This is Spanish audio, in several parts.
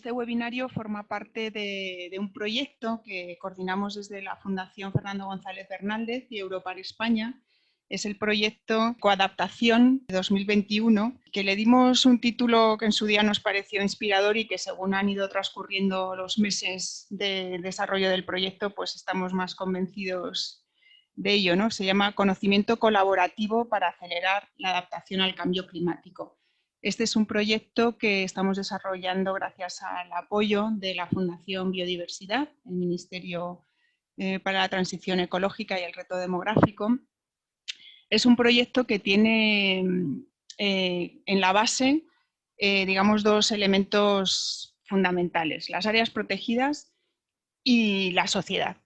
Este webinario forma parte de un proyecto que coordinamos desde la Fundación Fernando González Fernández y Europar España. Es el proyecto Coadaptación 2021, que le dimos un título que en su día nos pareció inspirador y que según han ido transcurriendo los meses de desarrollo del proyecto, pues estamos más convencidos de ello, ¿no? Se llama Conocimiento colaborativo para acelerar la adaptación al cambio climático. Este es un proyecto que estamos desarrollando gracias al apoyo de la Fundación Biodiversidad, el Ministerio para la Transición Ecológica y el Reto Demográfico. Es un proyecto que tiene en la base, digamos, dos elementos fundamentales: las áreas protegidas y la sociedad.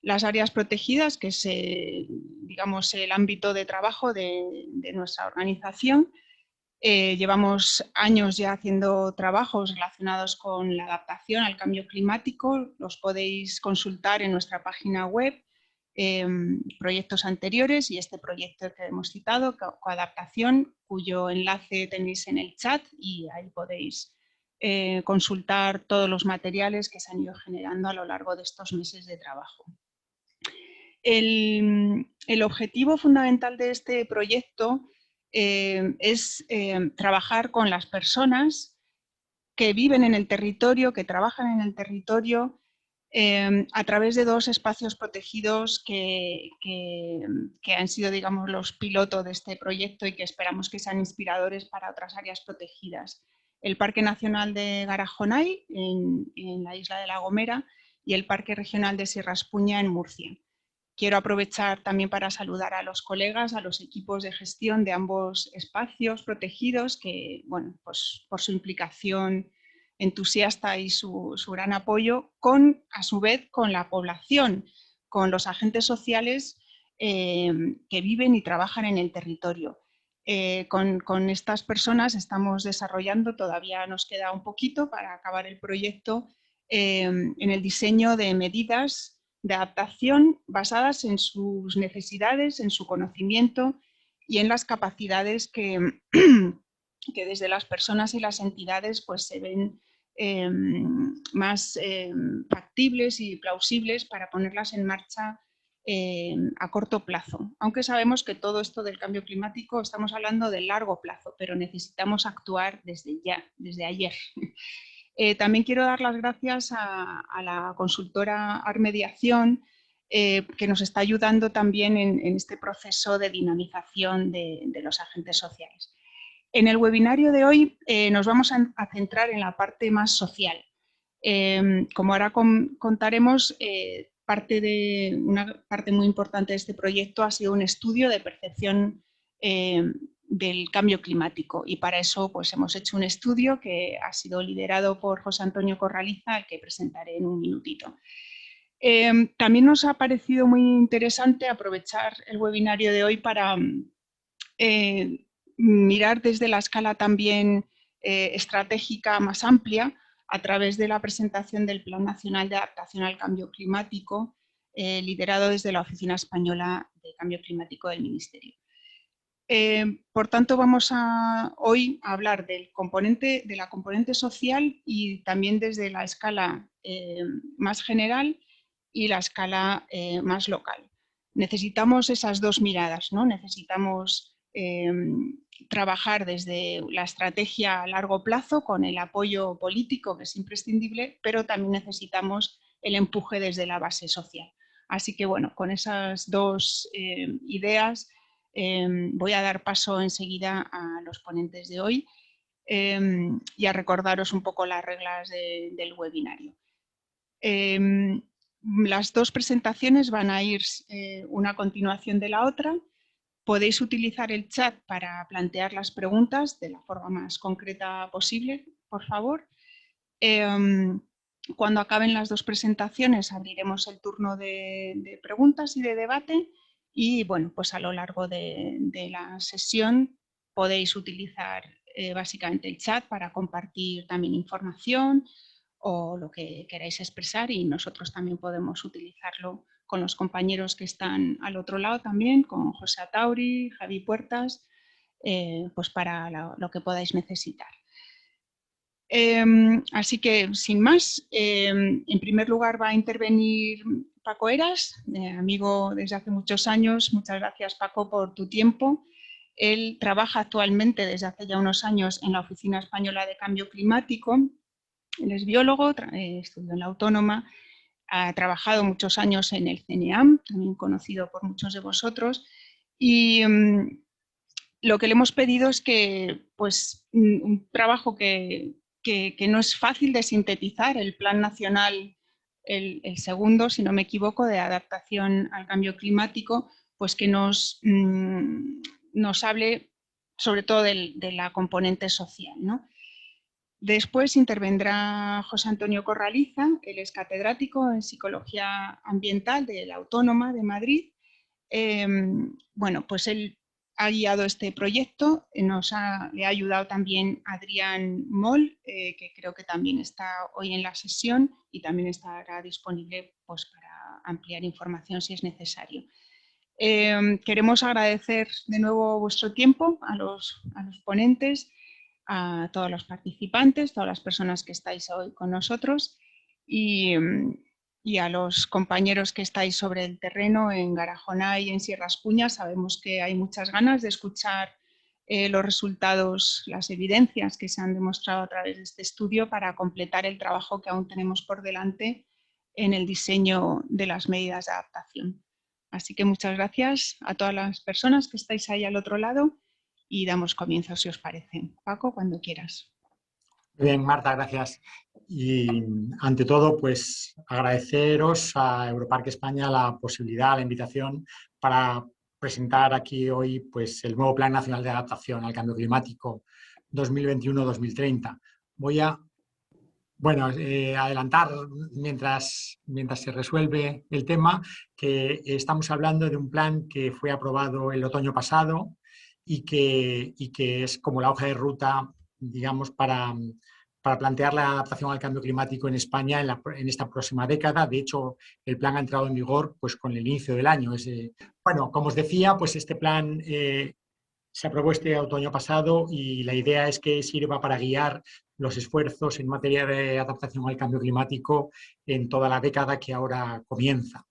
Las áreas protegidas, que es digamos, el ámbito de trabajo de nuestra organización. Llevamos años ya haciendo trabajos relacionados con la adaptación al cambio climático. Los podéis consultar en nuestra página web, proyectos anteriores y este proyecto que hemos citado, Coadaptación, cuyo enlace tenéis en el chat, y ahí podéis consultar todos los materiales que se han ido generando a lo largo de estos meses de trabajo. El objetivo fundamental de este proyecto es trabajar con las personas que viven en el territorio, que trabajan en el territorio, a través de dos espacios protegidos que han sido, digamos, los pilotos de este proyecto y que esperamos que sean inspiradores para otras áreas protegidas: el Parque Nacional de Garajonay, en la isla de La Gomera, y el Parque Regional de Sierra Espuña, en Murcia. Quiero aprovechar también para saludar a los colegas, a los equipos de gestión de ambos espacios protegidos, que, bueno, pues por su implicación entusiasta y su gran apoyo, a su vez, con la población, con los agentes sociales que viven y trabajan en el territorio. Con estas personas estamos desarrollando, todavía nos queda un poquito para acabar el proyecto, en el diseño de medidas de adaptación basadas en sus necesidades, en su conocimiento y en las capacidades que desde las personas y las entidades pues se ven más factibles y plausibles para ponerlas en marcha a corto plazo. Aunque sabemos que todo esto del cambio climático estamos hablando de largo plazo, pero necesitamos actuar desde ya, desde ayer. También quiero dar las gracias a la consultora Armediación, que nos está ayudando también en este proceso de dinamización de los agentes sociales. En el webinario de hoy nos vamos a centrar en la parte más social. Como ahora contaremos, una parte muy importante de este proyecto ha sido un estudio de percepción del cambio climático, y para eso pues hemos hecho un estudio que ha sido liderado por José Antonio Corraliza, al que presentaré en un minutito. También nos ha parecido muy interesante aprovechar el webinario de hoy para mirar desde la escala también estratégica más amplia, a través de la presentación del Plan Nacional de Adaptación al Cambio Climático, liderado desde la Oficina Española de Cambio Climático del Ministerio. Por tanto, vamos hoy a hablar de la componente social, y también desde la escala más general y la escala más local. Necesitamos esas dos miradas, ¿no? Necesitamos trabajar desde la estrategia a largo plazo con el apoyo político, que es imprescindible, pero también necesitamos el empuje desde la base social. Así que, bueno, con esas dos ideas voy a dar paso enseguida a los ponentes de hoy y a recordaros un poco las reglas del webinario. Las dos presentaciones van a ir una a continuación de la otra. Podéis utilizar el chat para plantear las preguntas de la forma más concreta posible, por favor. Cuando acaben las dos presentaciones abriremos el turno de preguntas y de debate, y bueno, pues a lo largo de la sesión podéis utilizar básicamente el chat para compartir también información o lo que queráis expresar, y nosotros también podemos utilizarlo con los compañeros que están al otro lado también, con José Atauri, Javi Puertas, pues para lo que podáis necesitar. Así que, sin más, en primer lugar va a intervenir Paco Eras, amigo desde hace muchos años. Muchas gracias, Paco, por tu tiempo. Él trabaja actualmente desde hace ya unos años en la Oficina Española de Cambio Climático. Él es biólogo, estudió en la Autónoma, ha trabajado muchos años en el CNEAM, también conocido por muchos de vosotros, y lo que le hemos pedido es que, pues, un trabajo que no es fácil de sintetizar, el Plan Nacional, el segundo, si no me equivoco, de adaptación al cambio climático, pues que nos hable sobre todo de la componente social, ¿no? Después intervendrá José Antonio Corraliza, él es catedrático en Psicología Ambiental de la Autónoma de Madrid. Bueno, pues él ha guiado este proyecto, le ha ayudado también Adrián Moll, que creo que también está hoy en la sesión y también estará disponible, pues, para ampliar información si es necesario. Queremos agradecer de nuevo vuestro tiempo a los ponentes, a todos los participantes, todas las personas que estáis hoy con nosotros y a los compañeros que estáis sobre el terreno en Garajona y en Sierra Espuña. Sabemos que hay muchas ganas de escuchar los resultados, las evidencias que se han demostrado a través de este estudio para completar el trabajo que aún tenemos por delante en el diseño de las medidas de adaptación. Así que muchas gracias a todas las personas que estáis ahí al otro lado y damos comienzo, si os parece. Paco, cuando quieras. Bien, Marta, gracias. Y ante todo, pues agradeceros a Europarque España la posibilidad, la invitación para presentar aquí hoy, pues, el nuevo Plan Nacional de Adaptación al Cambio Climático 2021-2030. Voy a, bueno, adelantar mientras se resuelve el tema, que estamos hablando de un plan que fue aprobado el otoño pasado y que es como la hoja de ruta, digamos, para plantear la adaptación al cambio climático en España en esta próxima década. De hecho, el plan ha entrado en vigor, pues, con el inicio del año. Bueno, como os decía, pues este plan se aprobó este otoño pasado y la idea es que sirva para guiar los esfuerzos en materia de adaptación al cambio climático en toda la década que ahora comienza.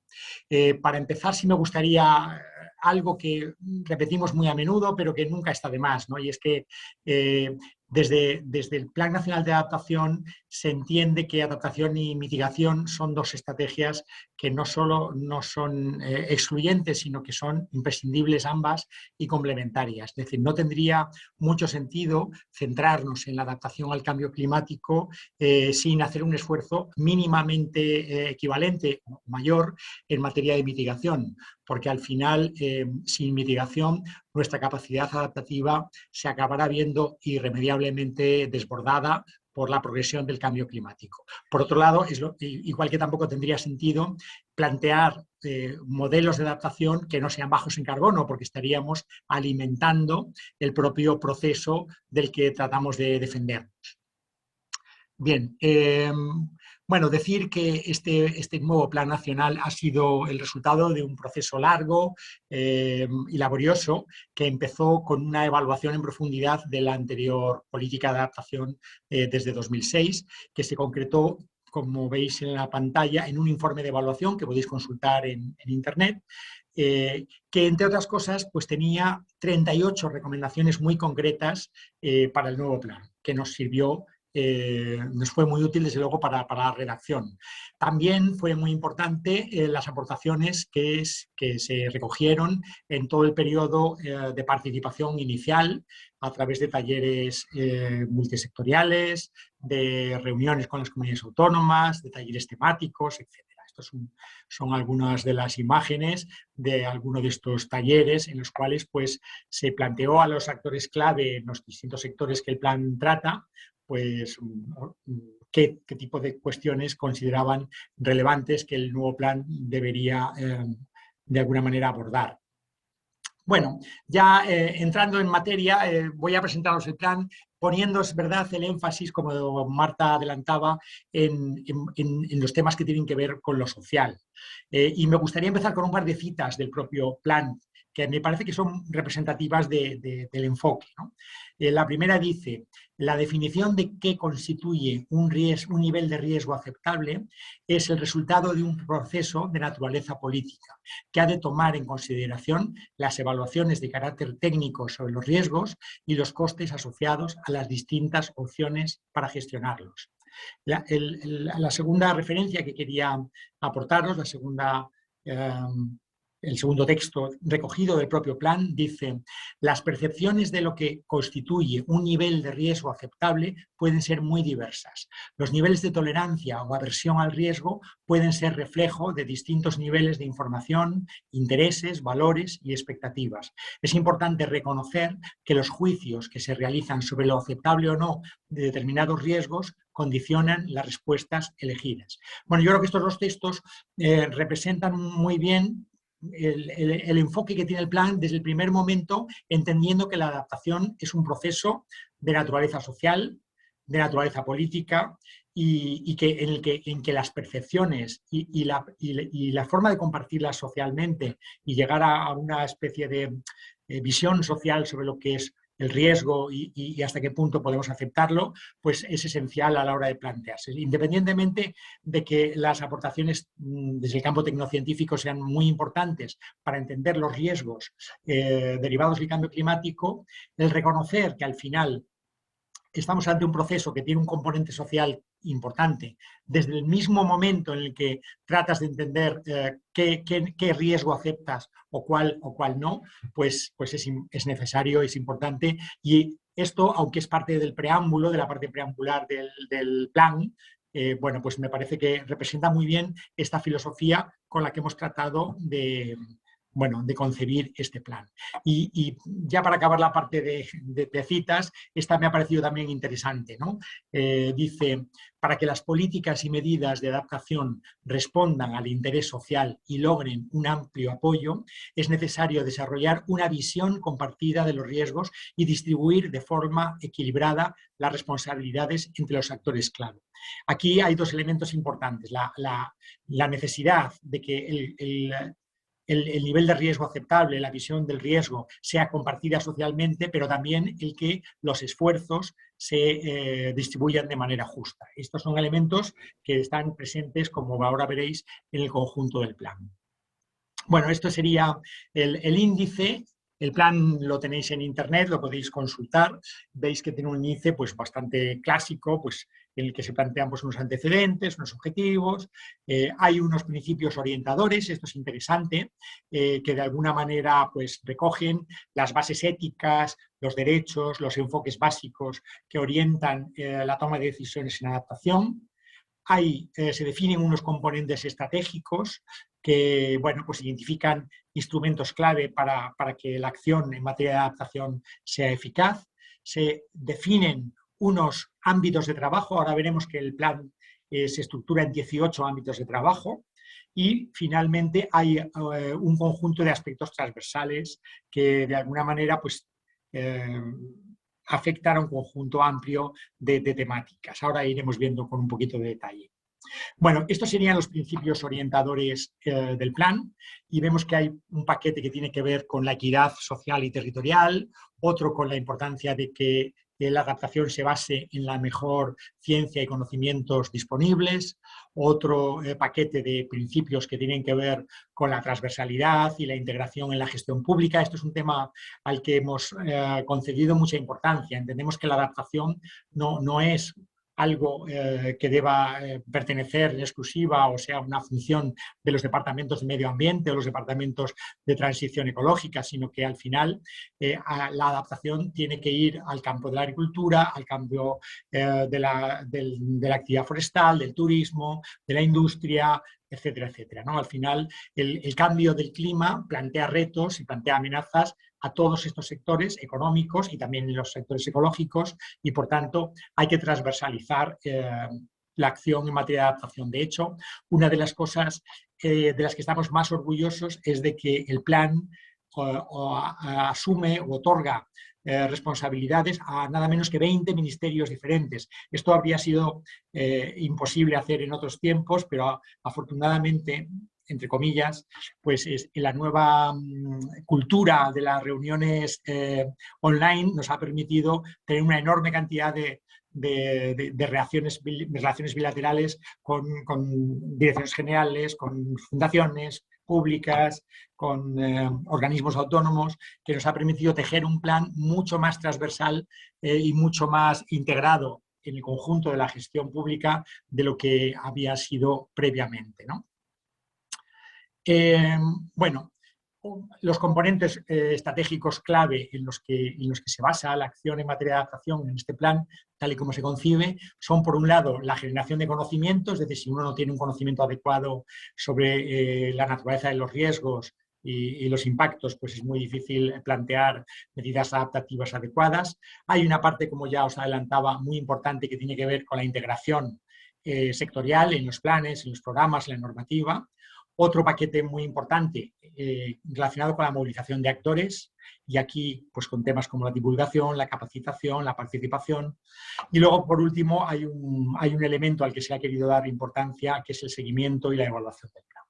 Para empezar, sí me gustaría algo que repetimos muy a menudo, pero que nunca está de más, ¿no? Y es que desde el Plan Nacional de Adaptación se entiende que adaptación y mitigación son dos estrategias que no solo no son excluyentes, sino que son imprescindibles ambas y complementarias. Es decir, no tendría mucho sentido centrarnos en la adaptación al cambio climático sin hacer un esfuerzo mínimamente equivalente o mayor en materia de mitigación, porque al final, sin mitigación, nuestra capacidad adaptativa se acabará viendo irremediablemente desbordada por la progresión del cambio climático. Por otro lado, igual que tampoco tendría sentido plantear modelos de adaptación que no sean bajos en carbono, porque estaríamos alimentando el propio proceso del que tratamos de defendernos. Bien, bueno, decir que este nuevo plan nacional ha sido el resultado de un proceso largo y laborioso que empezó con una evaluación en profundidad de la anterior política de adaptación desde 2006, que se concretó, como veis en la pantalla, en un informe de evaluación que podéis consultar en Internet, que entre otras cosas pues tenía 38 recomendaciones muy concretas para el nuevo plan, que nos sirvió. Nos fue muy útil, desde luego, para la redacción. También fue muy importante las aportaciones que se recogieron en todo el periodo de participación inicial a través de talleres multisectoriales, de reuniones con las comunidades autónomas, de talleres temáticos, etc. Estas son algunas de las imágenes de algunos de estos talleres en los cuales, pues, se planteó a los actores clave en los distintos sectores que el plan trata, pues qué tipo de cuestiones consideraban relevantes que el nuevo plan debería de alguna manera abordar. Bueno, ya entrando en materia, voy a presentaros el plan poniendo, es verdad, el énfasis, como Marta adelantaba, en los temas que tienen que ver con lo social. Y me gustaría empezar con un par de citas del propio plan que me parece que son representativas del enfoque, ¿no? La primera dice: la definición de qué constituye un nivel de riesgo aceptable es el resultado de un proceso de naturaleza política que ha de tomar en consideración las evaluaciones de carácter técnico sobre los riesgos y los costes asociados a las distintas opciones para gestionarlos. La segunda referencia que quería aportaros, el segundo texto recogido del propio plan, dice: las percepciones de lo que constituye un nivel de riesgo aceptable pueden ser muy diversas. Los niveles de tolerancia o aversión al riesgo pueden ser reflejo de distintos niveles de información, intereses, valores y expectativas. Es importante reconocer que los juicios que se realizan sobre lo aceptable o no de determinados riesgos condicionan las respuestas elegidas. Bueno, yo creo que estos dos textos representan muy bien el enfoque que tiene el plan desde el primer momento, entendiendo que la adaptación es un proceso de naturaleza social, de naturaleza política, y en que las percepciones y la forma de compartirlas socialmente y llegar a una especie de visión social sobre lo que es el riesgo y hasta qué punto podemos aceptarlo, pues es esencial a la hora de plantearse. Independientemente de que las aportaciones desde el campo tecnocientífico sean muy importantes para entender los riesgos derivados del cambio climático, el reconocer que al final estamos ante un proceso que tiene un componente social importante, desde el mismo momento en el que tratas de entender qué riesgo aceptas o cuál no, pues es necesario, es importante. Y esto, aunque es parte del preámbulo, de la parte preambular del plan, bueno, pues me parece que representa muy bien esta filosofía con la que hemos tratado de concebir este plan. Y ya para acabar la parte de citas, esta me ha parecido también interesante, ¿no? Dice: para que las políticas y medidas de adaptación respondan al interés social y logren un amplio apoyo, es necesario desarrollar una visión compartida de los riesgos y distribuir de forma equilibrada las responsabilidades entre los actores clave. Aquí hay dos elementos importantes: la necesidad de que el nivel de riesgo aceptable, la visión del riesgo, sea compartida socialmente, pero también el que los esfuerzos se distribuyan de manera justa. Estos son elementos que están presentes, como ahora veréis, en el conjunto del plan. Bueno, esto sería el índice. El plan lo tenéis en internet, lo podéis consultar. Veis que tiene un índice pues, bastante clásico, pues, en el que se plantean pues, unos antecedentes, unos objetivos. Hay unos principios orientadores, esto es interesante, que de alguna manera pues, recogen las bases éticas, los derechos, los enfoques básicos que orientan la toma de decisiones en adaptación. Se definen unos componentes estratégicos que pues identifican instrumentos clave para que la acción en materia de adaptación sea eficaz. Se definen unos ámbitos de trabajo. Ahora veremos que el plan se estructura en 18 ámbitos de trabajo. Y finalmente hay un conjunto de aspectos transversales que de alguna manera pues, afectar a un conjunto amplio de temáticas. Ahora iremos viendo con un poquito de detalle. Bueno, estos serían los principios orientadores del plan, y vemos que hay un paquete que tiene que ver con la equidad social y territorial, otro con la importancia de que la adaptación se base en la mejor ciencia y conocimientos disponibles, otro paquete de principios que tienen que ver con la transversalidad y la integración en la gestión pública. Esto es un tema al que hemos concedido mucha importancia. Entendemos que la adaptación no es algo que deba pertenecer en exclusiva o sea una función de los departamentos de medio ambiente o los departamentos de transición ecológica, sino que al final la adaptación tiene que ir al campo de la agricultura, al campo de la actividad forestal, del turismo, de la industria, etcétera, etcétera, ¿no? Al final, el cambio del clima plantea retos y plantea amenazas a todos estos sectores económicos y también los sectores ecológicos, y por tanto hay que transversalizar la acción en materia de adaptación. De hecho, una de las cosas de las que estamos más orgullosos es de que el plan asume o otorga responsabilidades a nada menos que 20 ministerios diferentes. Esto habría sido imposible hacer en otros tiempos, pero afortunadamente entre comillas, pues la nueva cultura de las reuniones online nos ha permitido tener una enorme cantidad de relaciones bilaterales con direcciones generales, con fundaciones públicas, con organismos autónomos, que nos ha permitido tejer un plan mucho más transversal y mucho más integrado en el conjunto de la gestión pública de lo que había sido previamente, ¿no? Bueno, los componentes estratégicos clave en los que se basa la acción en materia de adaptación en este plan, tal y como se concibe, son por un lado la generación de conocimiento, es decir, si uno no tiene un conocimiento adecuado sobre la naturaleza de los riesgos y los impactos, pues es muy difícil plantear medidas adaptativas adecuadas. Hay una parte, como ya os adelantaba, muy importante que tiene que ver con la integración sectorial en los planes, en los programas, en la normativa. Otro paquete muy importante relacionado con la movilización de actores, y aquí pues con temas como la divulgación, la capacitación, la participación. Y luego, por último, hay un elemento al que se ha querido dar importancia, que es el seguimiento y la evaluación del plan.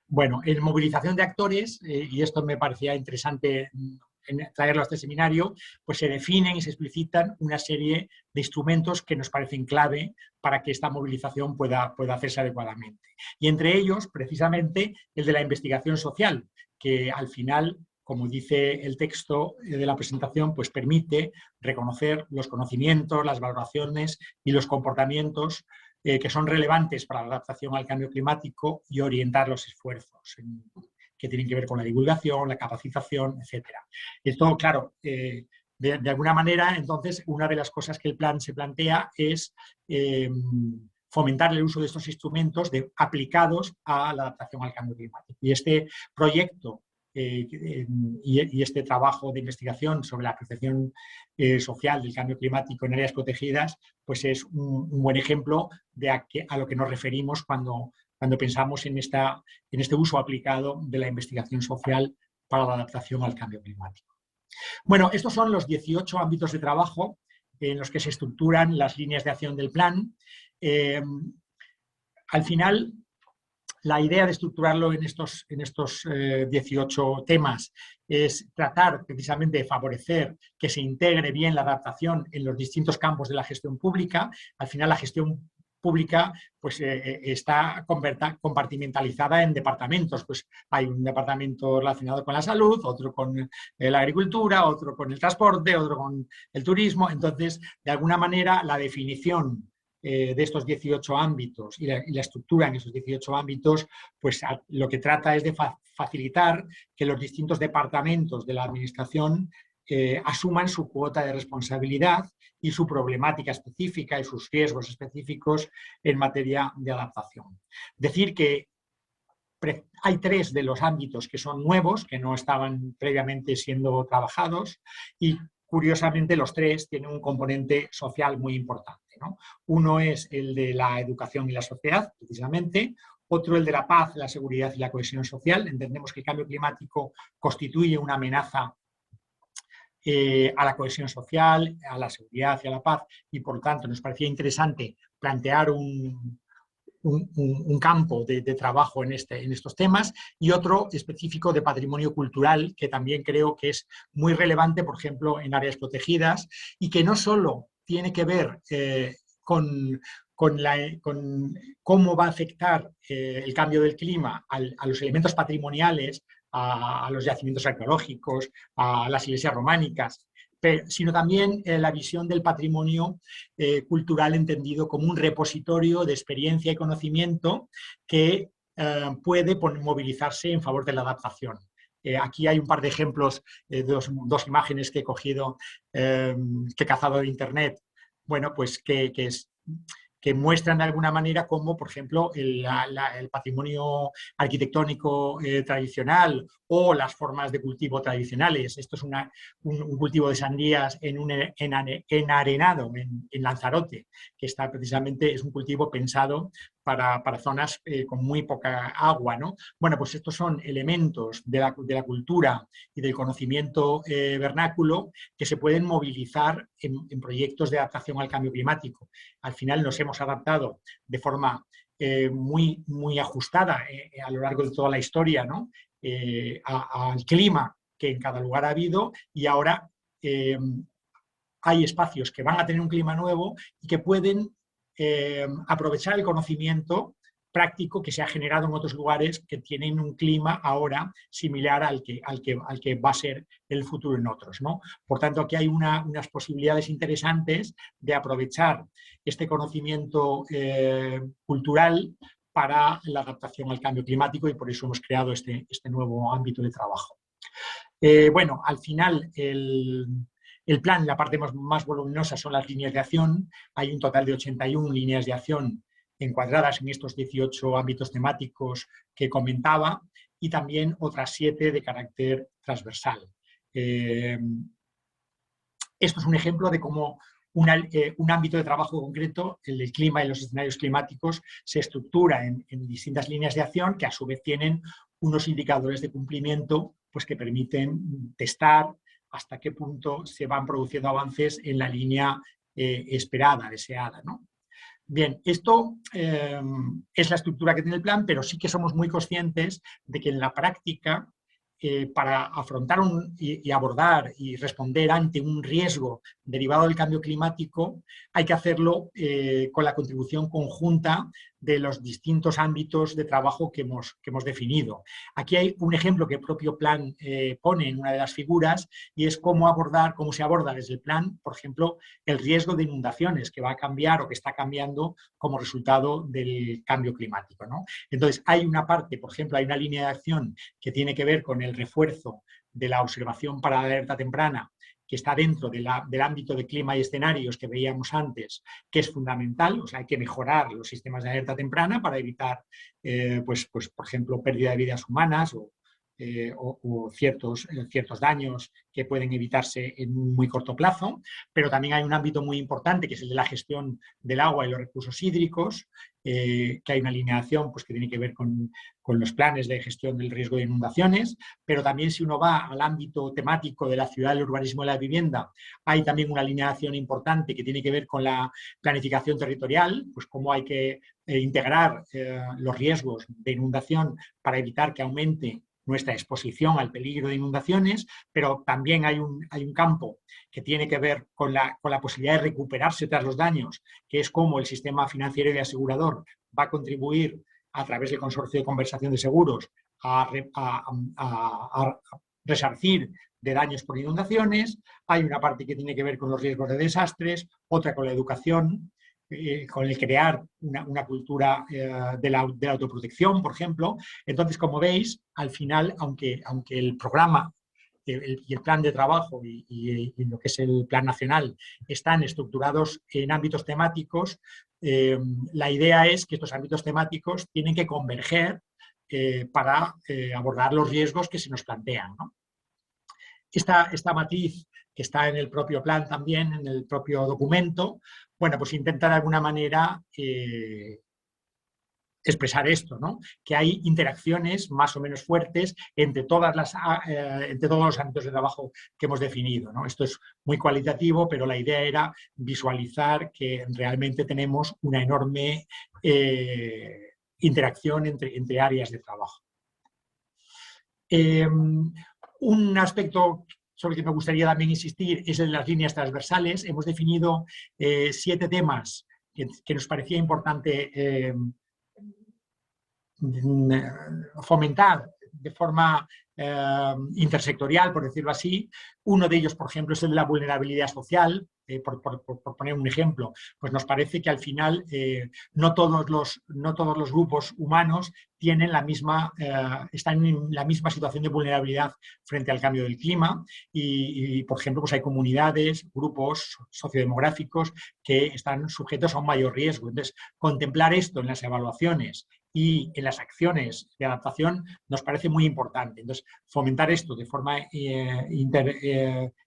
Bueno, en movilización de actores, y esto me parecía interesante traerlo a este seminario, pues se definen y se explicitan una serie de instrumentos que nos parecen clave para que esta movilización pueda hacerse adecuadamente. Y entre ellos, precisamente, el de la investigación social, que al final, como dice el texto de la presentación, pues permite reconocer los conocimientos, las valoraciones y los comportamientos que son relevantes para la adaptación al cambio climático y orientar los esfuerzos que tienen que ver con la divulgación, la capacitación, etc. Esto, claro, de alguna manera, entonces, una de las cosas que el plan se plantea es fomentar el uso de estos instrumentos aplicados a la adaptación al cambio climático. Y este proyecto y este trabajo de investigación sobre la percepción social del cambio climático en áreas protegidas, pues es un buen ejemplo de a lo que nos referimos cuando pensamos en este uso aplicado de la investigación social para la adaptación al cambio climático. Bueno, estos son los 18 ámbitos de trabajo en los que se estructuran las líneas de acción del plan. Al final, la idea de estructurarlo en estos 18 temas es tratar precisamente de favorecer que se integre bien la adaptación en los distintos campos de la gestión pública. Al final, la gestión pública pues, está compartimentalizada en departamentos. Pues hay un departamento relacionado con la salud, otro con la agricultura, otro con el transporte, otro con el turismo. Entonces, de alguna manera, la definición de estos 18 ámbitos y la estructura en esos 18 ámbitos, pues lo que trata es de facilitar que los distintos departamentos de la administración asuman su cuota de responsabilidad y su problemática específica y sus riesgos específicos en materia de adaptación. Decir que hay 3 de los ámbitos que son nuevos, que no estaban previamente siendo trabajados, y curiosamente los 3 tienen un componente social muy importante, ¿no? Uno es el de la educación y la sociedad, precisamente. Otro el de la paz, la seguridad y la cohesión social. Entendemos que el cambio climático constituye una amenaza a la cohesión social, a la seguridad y a la paz, y por lo tanto nos parecía interesante plantear un campo de trabajo en estos temas, y otro específico de patrimonio cultural, que también creo que es muy relevante, por ejemplo, en áreas protegidas, y que no solo tiene que ver con cómo va a afectar el cambio del clima a los elementos patrimoniales, a los yacimientos arqueológicos, a las iglesias románicas, sino también la visión del patrimonio cultural entendido como un repositorio de experiencia y conocimiento que puede movilizarse en favor de la adaptación. Aquí hay un par de ejemplos, dos imágenes que he cogido, que he cazado de internet, bueno, pues que muestran de alguna manera cómo, por ejemplo, el patrimonio arquitectónico tradicional o las formas de cultivo tradicionales. Esto es un cultivo de sandías en arenado, en Lanzarote, que está precisamente, es un cultivo pensado para zonas con muy poca agua, ¿no? Bueno, pues estos son elementos de la cultura y del conocimiento vernáculo que se pueden movilizar en proyectos de adaptación al cambio climático. Al final nos hemos adaptado de forma muy ajustada a lo largo de toda la historia, ¿no? Al clima que en cada lugar ha habido, y ahora hay espacios que van a tener un clima nuevo y que pueden aprovechar el conocimiento práctico que se ha generado en otros lugares que tienen un clima ahora similar al que va a ser el futuro en otros, ¿no? Por tanto, aquí hay unas posibilidades interesantes de aprovechar este conocimiento cultural para la adaptación al cambio climático, y por eso hemos creado este nuevo ámbito de trabajo. Bueno, al final el plan, la parte más voluminosa son las líneas de acción. Hay un total de 81 líneas de acción encuadradas en estos 18 ámbitos temáticos que comentaba, y también otras 7 de carácter transversal. Esto es un ejemplo de cómo un ámbito de trabajo concreto, el del clima y los escenarios climáticos, se estructura en distintas líneas de acción que a su vez tienen unos indicadores de cumplimiento, pues, que permiten testar hasta qué punto se van produciendo avances en la línea esperada, deseada, ¿no? Bien, esto es la estructura que tiene el plan, pero sí que somos muy conscientes de que en la práctica, para afrontar y abordar y responder ante un riesgo derivado del cambio climático, hay que hacerlo con la contribución conjunta de los distintos ámbitos de trabajo que hemos definido. Aquí hay un ejemplo que el propio plan pone en una de las figuras, y es cómo se aborda desde el plan, por ejemplo, el riesgo de inundaciones que va a cambiar o que está cambiando como resultado del cambio climático, ¿no? Entonces, hay una parte, por ejemplo, hay una línea de acción que tiene que ver con el refuerzo de la observación para la alerta temprana, que está dentro del ámbito de clima y escenarios que veíamos antes, que es fundamental. O sea, hay que mejorar los sistemas de alerta temprana para evitar, pues, por ejemplo, pérdida de vidas humanas o ciertos daños que pueden evitarse en un muy corto plazo. Pero también hay un ámbito muy importante, que es el de la gestión del agua y los recursos hídricos, que hay una alineación, pues, que tiene que ver con los planes de gestión del riesgo de inundaciones. Pero también, si uno va al ámbito temático de la ciudad, el urbanismo y la vivienda, hay también una alineación importante que tiene que ver con la planificación territorial, pues cómo hay que integrar los riesgos de inundación para evitar que aumente nuestra exposición al peligro de inundaciones. Pero también hay un campo que tiene que ver con la posibilidad de recuperarse tras los daños, que es cómo el sistema financiero y asegurador va a contribuir a través del consorcio de conversación de seguros a resarcir de daños por inundaciones. Hay una parte que tiene que ver con los riesgos de desastres, otra con la educación, con el crear una cultura de la autoprotección, por ejemplo. Entonces, como veis, al final, aunque el programa y el plan de trabajo y lo que es el plan nacional están estructurados en ámbitos temáticos, la idea es que estos ámbitos temáticos tienen que converger para abordar los riesgos que se nos plantean, ¿no? Esta matriz, que está en el propio plan también, en el propio documento, bueno, pues intenta de alguna manera expresar esto, ¿no? Que hay interacciones más o menos fuertes entre todos los ámbitos de trabajo que hemos definido, ¿no? Esto es muy cualitativo, pero la idea era visualizar que realmente tenemos una enorme interacción entre áreas de trabajo. Un aspecto sobre el que me gustaría también insistir es el de las líneas transversales. Hemos definido 7 temas que nos parecía importante fomentar de forma intersectorial, por decirlo así. Uno de ellos, por ejemplo, es el de la vulnerabilidad social. Por poner un ejemplo, pues nos parece que al final no todos los grupos humanos tienen están en la misma situación de vulnerabilidad frente al cambio del clima, y por ejemplo, pues hay comunidades, grupos sociodemográficos que están sujetos a un mayor riesgo. Entonces, contemplar esto en las evaluaciones y en las acciones de adaptación nos parece muy importante. Entonces, fomentar esto de forma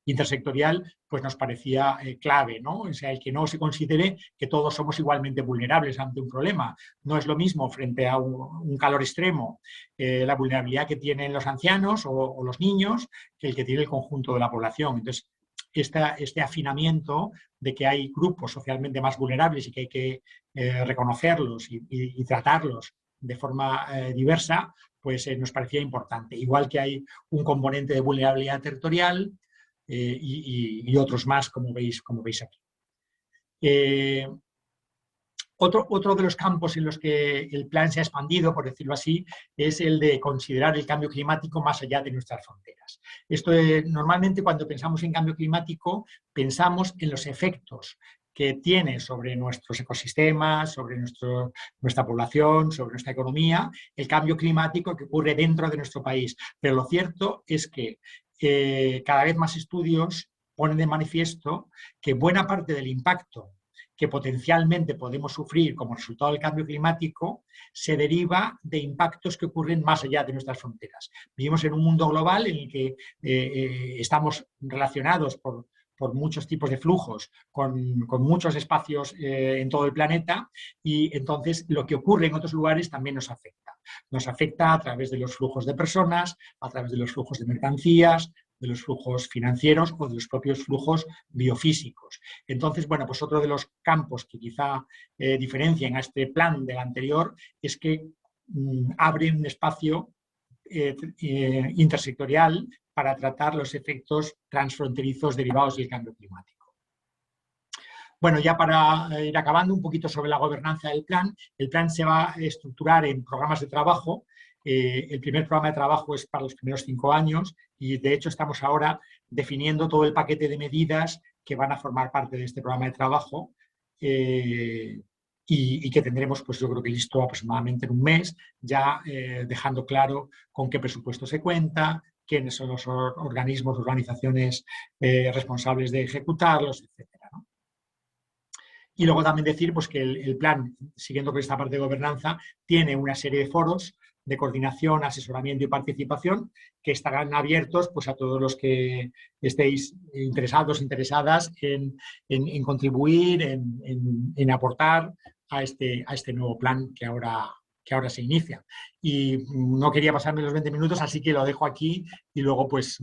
intersectorial, pues nos parecía clave, ¿no? O sea, el que no se considere que todos somos igualmente vulnerables ante un problema. No es lo mismo frente a un calor extremo la vulnerabilidad que tienen los ancianos o los niños que el que tiene el conjunto de la población. Entonces, este afinamiento de que hay grupos socialmente más vulnerables y que hay que reconocerlos y tratarlos de forma diversa, pues nos parecía importante. Igual que hay un componente de vulnerabilidad territorial y otros más, como veis aquí. Otro de los campos en los que el plan se ha expandido, por decirlo así, es el de considerar el cambio climático más allá de nuestras fronteras. Esto normalmente cuando pensamos en cambio climático pensamos en los efectos que tiene sobre nuestros ecosistemas, sobre nuestra población, sobre nuestra economía, el cambio climático que ocurre dentro de nuestro país. Pero lo cierto es que cada vez más estudios ponen de manifiesto que buena parte del impacto que potencialmente podemos sufrir como resultado del cambio climático se deriva de impactos que ocurren más allá de nuestras fronteras. Vivimos en un mundo global en el que estamos relacionados por muchos tipos de flujos, con muchos espacios en todo el planeta, y entonces lo que ocurre en otros lugares también nos afecta. Nos afecta a través de los flujos de personas, a través de los flujos de mercancías, de los flujos financieros o de los propios flujos biofísicos. Entonces, bueno, pues otro de los campos que quizá diferencian a este plan del anterior es que abre un espacio intersectorial para tratar los efectos transfronterizos derivados del cambio climático. Bueno, ya para ir acabando un poquito sobre la gobernanza del plan, el plan se va a estructurar en programas de trabajo. El primer programa de trabajo es para los primeros 5 años y de hecho estamos ahora definiendo todo el paquete de medidas que van a formar parte de este programa de trabajo y que tendremos, pues yo creo que listo aproximadamente en un mes, ya dejando claro con qué presupuesto se cuenta, quiénes son los organismos, organizaciones responsables de ejecutarlos, etcétera, ¿no? Y luego también decir pues, que el plan, siguiendo con esta parte de gobernanza, tiene una serie de foros de coordinación, asesoramiento y participación que estarán abiertos pues, a todos los que estéis interesados, interesadas en contribuir, en aportar a este nuevo plan que ahora se inicia. Y no quería pasarme los 20 minutos, así que lo dejo aquí y luego pues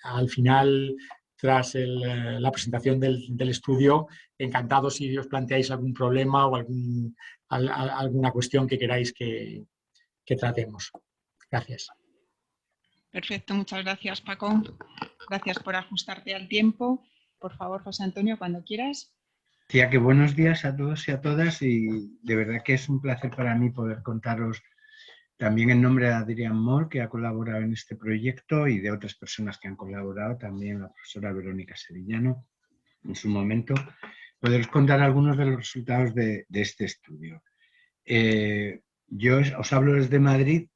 al final, tras la presentación del estudio, encantado si os planteáis algún problema o alguna cuestión que queráis que tratemos. Gracias. Perfecto, muchas gracias, Paco. Gracias por ajustarte al tiempo. Por favor, José Antonio, cuando quieras. Decía que buenos días a todos y a todas y de verdad que es un placer para mí poder contaros también en nombre de Adrián Moll, que ha colaborado en este proyecto, y de otras personas que han colaborado, también la profesora Verónica Sevillano en su momento, poderos contar algunos de los resultados de este estudio. Yo os hablo desde Madrid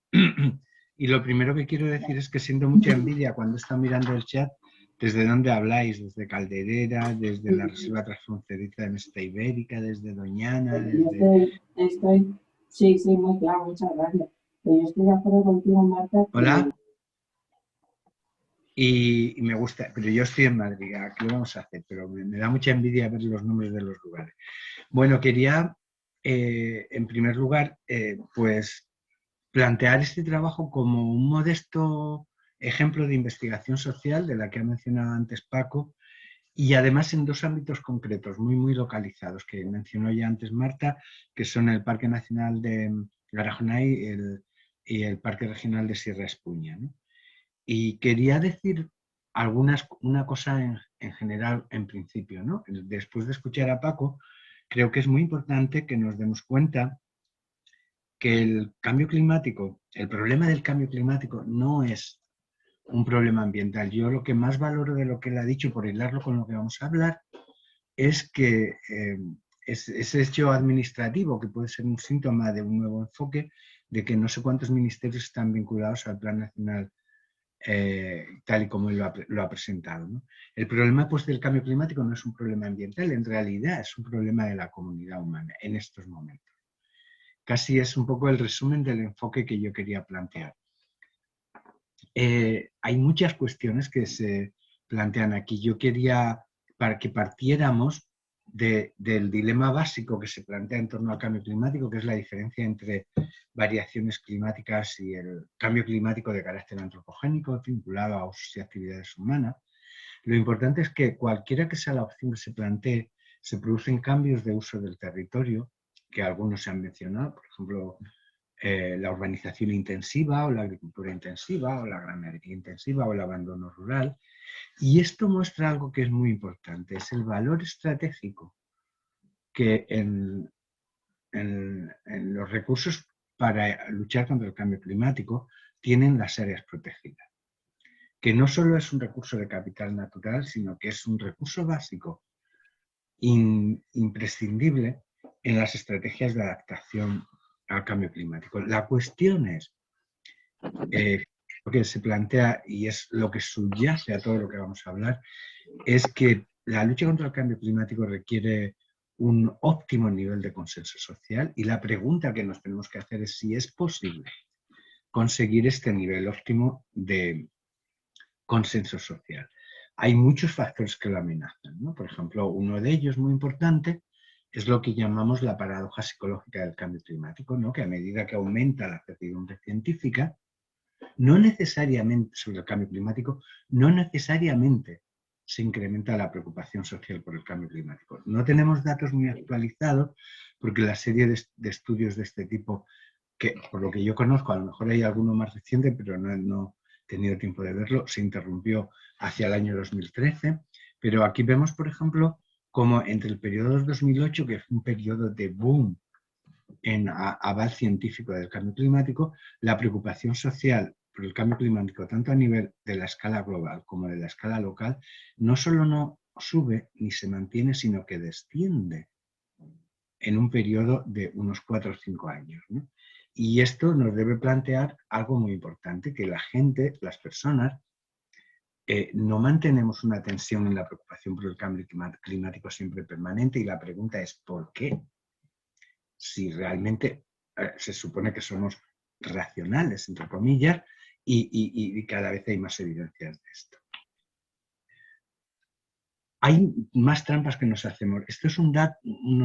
y lo primero que quiero decir es que siento mucha envidia cuando está mirando el chat desde dónde habláis, desde Calderera, desde la Reserva Transfronteriza de Meseta Ibérica, desde Doñana, desde... Sí, muy claro, muchas gracias. Pero yo estoy de acuerdo contigo, Marta. Hola. Y me gusta, pero yo estoy en Madrid, aquí lo vamos a hacer, pero me da mucha envidia ver los nombres de los lugares. Bueno, quería, en primer lugar, pues plantear este trabajo como un modesto ejemplo de investigación social, de la que ha mencionado antes Paco, y además en 2 ámbitos concretos, muy localizados, que mencionó ya antes Marta, que son el Parque Nacional de Garajonay y el Parque Regional de Sierra Espuña, ¿no? Y quería decir una cosa en general, en principio, ¿no? Después de escuchar a Paco, creo que es muy importante que nos demos cuenta que el cambio climático, el problema del cambio climático no es un problema ambiental. Yo lo que más valoro de lo que él ha dicho, por hilarlo con lo que vamos a hablar, es que ese hecho administrativo, que puede ser un síntoma de un nuevo enfoque, de que no sé cuántos ministerios están vinculados al Plan Nacional tal y como él lo ha presentado, ¿no? El problema pues, del cambio climático no es un problema ambiental, en realidad es un problema de la comunidad humana en estos momentos. Casi es un poco el resumen del enfoque que yo quería plantear. Hay muchas cuestiones que se plantean aquí. Yo quería, para que partiéramos del dilema básico que se plantea en torno al cambio climático, que es la diferencia entre variaciones climáticas y el cambio climático de carácter antropogénico vinculado a usos y actividades humanas, Lo importante es que cualquiera que sea la opción que se plantee, se producen cambios de uso del territorio, que algunos se han mencionado, por ejemplo, la urbanización intensiva o la agricultura intensiva o la ganadería intensiva o el abandono rural. Y esto muestra algo que es muy importante, es el valor estratégico que en los recursos para luchar contra el cambio climático tienen las áreas protegidas, que no solo es un recurso de capital natural, sino que es un recurso básico, imprescindible en las estrategias de adaptación al cambio climático. La cuestión es, lo que se plantea, y es lo que subyace a todo lo que vamos a hablar, es que la lucha contra el cambio climático requiere un óptimo nivel de consenso social, y la pregunta que nos tenemos que hacer es si es posible conseguir este nivel óptimo de consenso social. Hay muchos factores que lo amenazan, ¿no? Por ejemplo, uno de ellos muy importante es lo que llamamos la paradoja psicológica del cambio climático, ¿no? Que a medida que aumenta la certidumbre científica, no necesariamente sobre el cambio climático, no necesariamente se incrementa la preocupación social por el cambio climático. No tenemos datos muy actualizados porque la serie de estudios de este tipo, que por lo que yo conozco, a lo mejor hay alguno más reciente, pero no he tenido tiempo de verlo, se interrumpió hacia el año 2013, pero aquí vemos, por ejemplo, como entre el periodo 2008, que fue un periodo de boom en aval científico del cambio climático, la preocupación social por el cambio climático, tanto a nivel de la escala global como de la escala local, no solo no sube ni se mantiene, sino que desciende en un periodo de unos 4 o 5 años, ¿no? Y esto nos debe plantear algo muy importante, que la gente, las personas, no mantenemos una tensión en la preocupación por el cambio climático siempre permanente, y la pregunta es ¿por qué? Si realmente se supone que somos racionales, entre comillas, y cada vez hay más evidencias de esto. Hay más trampas que nos hacemos. Esto es un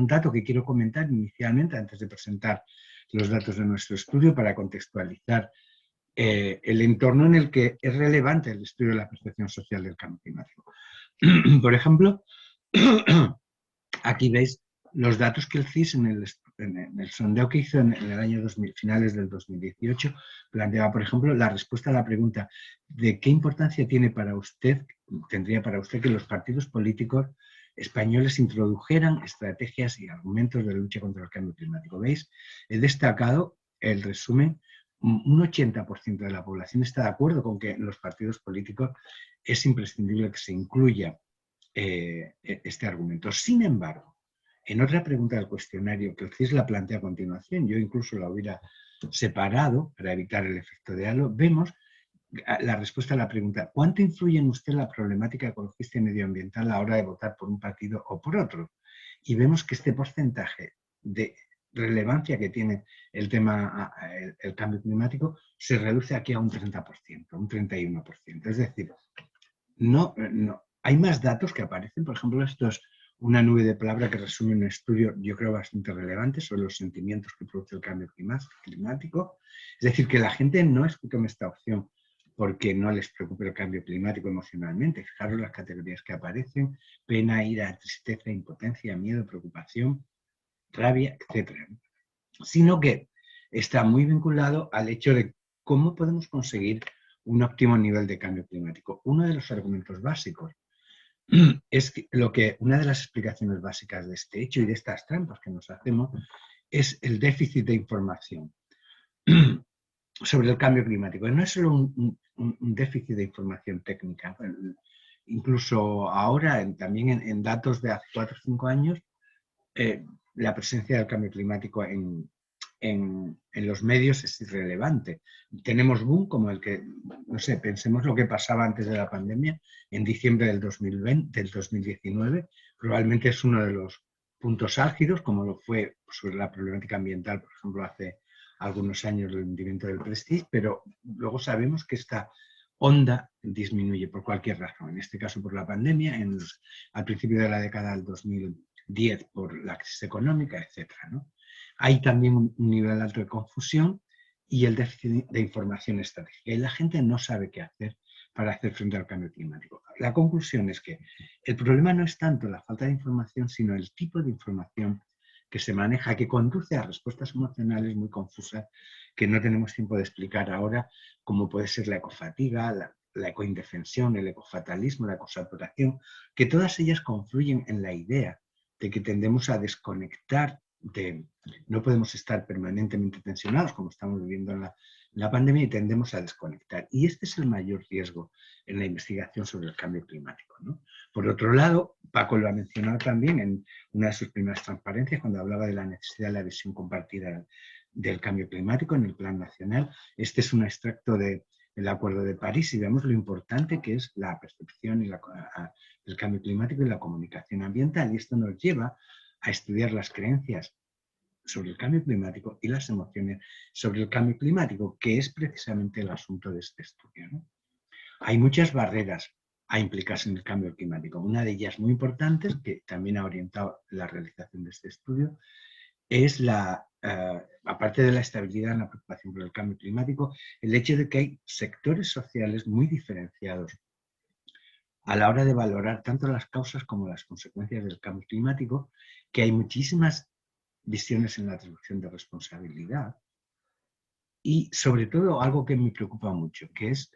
dato que quiero comentar inicialmente antes de presentar los datos de nuestro estudio para contextualizar el entorno en el que es relevante el estudio de la percepción social del cambio climático. Por ejemplo, aquí veis los datos que el CIS en el sondeo que hizo en el año 2000, finales del 2018, planteaba, por ejemplo, la respuesta a la pregunta de qué importancia tendría para usted que los partidos políticos españoles introdujeran estrategias y argumentos de lucha contra el cambio climático. ¿Veis? He destacado el resumen. Un 80% de la población está de acuerdo con que en los partidos políticos es imprescindible que se incluya este argumento. Sin embargo, en otra pregunta del cuestionario, que el CIS la plantea a continuación, yo incluso la hubiera separado para evitar el efecto de halo, vemos la respuesta a la pregunta: ¿cuánto influye en usted la problemática ecologista y medioambiental a la hora de votar por un partido o por otro? Y vemos que este porcentaje de relevancia que tiene el tema, el cambio climático, se reduce aquí a un 30%, un 31%. Es decir, hay más datos que aparecen. Por ejemplo, esto es una nube de palabra que resume un estudio, yo creo, bastante relevante sobre los sentimientos que produce el cambio climático. Es decir, que la gente no escoge esta opción porque no les preocupe el cambio climático emocionalmente. Fijaros las categorías que aparecen: pena, ira, tristeza, impotencia, miedo, preocupación, rabia, etc. Sino que está muy vinculado al hecho de cómo podemos conseguir un óptimo nivel de cambio climático. Uno de los argumentos básicos es que una de las explicaciones básicas de este hecho y de estas trampas que nos hacemos es el déficit de información sobre el cambio climático. No es solo un déficit de información técnica. Incluso ahora, también en datos de hace 4 o 5 años, la presencia del cambio climático en los medios es irrelevante. Tenemos boom como el que, no sé, pensemos lo que pasaba antes de la pandemia, en diciembre del 2019, probablemente es uno de los puntos álgidos, como lo fue sobre la problemática ambiental, por ejemplo, hace algunos años el hundimiento del Prestige, pero luego sabemos que esta onda disminuye por cualquier razón, en este caso por la pandemia, al principio de la década del 2010 por la crisis económica, etc., ¿no? Hay también un nivel alto de confusión y el déficit de información estratégica. Y la gente no sabe qué hacer para hacer frente al cambio climático. La conclusión es que el problema no es tanto la falta de información, sino el tipo de información que se maneja, que conduce a respuestas emocionales muy confusas que no tenemos tiempo de explicar ahora, como puede ser la ecofatiga, la ecoindefensión, el ecofatalismo, la ecosaturación, que todas ellas confluyen en la idea de que tendemos a desconectar, no podemos estar permanentemente tensionados como estamos viviendo en la pandemia y tendemos a desconectar. Y este es el mayor riesgo en la investigación sobre el cambio climático, ¿no? Por otro lado, Paco lo ha mencionado también en una de sus primeras transparencias cuando hablaba de la necesidad de la visión compartida del cambio climático en el plan nacional. Este es un extracto del Acuerdo de París y vemos lo importante que es la percepción del cambio climático y la comunicación ambiental. Y esto nos lleva a estudiar las creencias sobre el cambio climático y las emociones sobre el cambio climático, que es precisamente el asunto de este estudio, ¿no? Hay muchas barreras a implicarse en el cambio climático. Una de ellas muy importante, que también ha orientado la realización de este estudio, es aparte de la estabilidad en la preocupación por el cambio climático, el hecho de que hay sectores sociales muy diferenciados a la hora de valorar tanto las causas como las consecuencias del cambio climático, que hay muchísimas visiones en la atribución de responsabilidad y, sobre todo, algo que me preocupa mucho, que es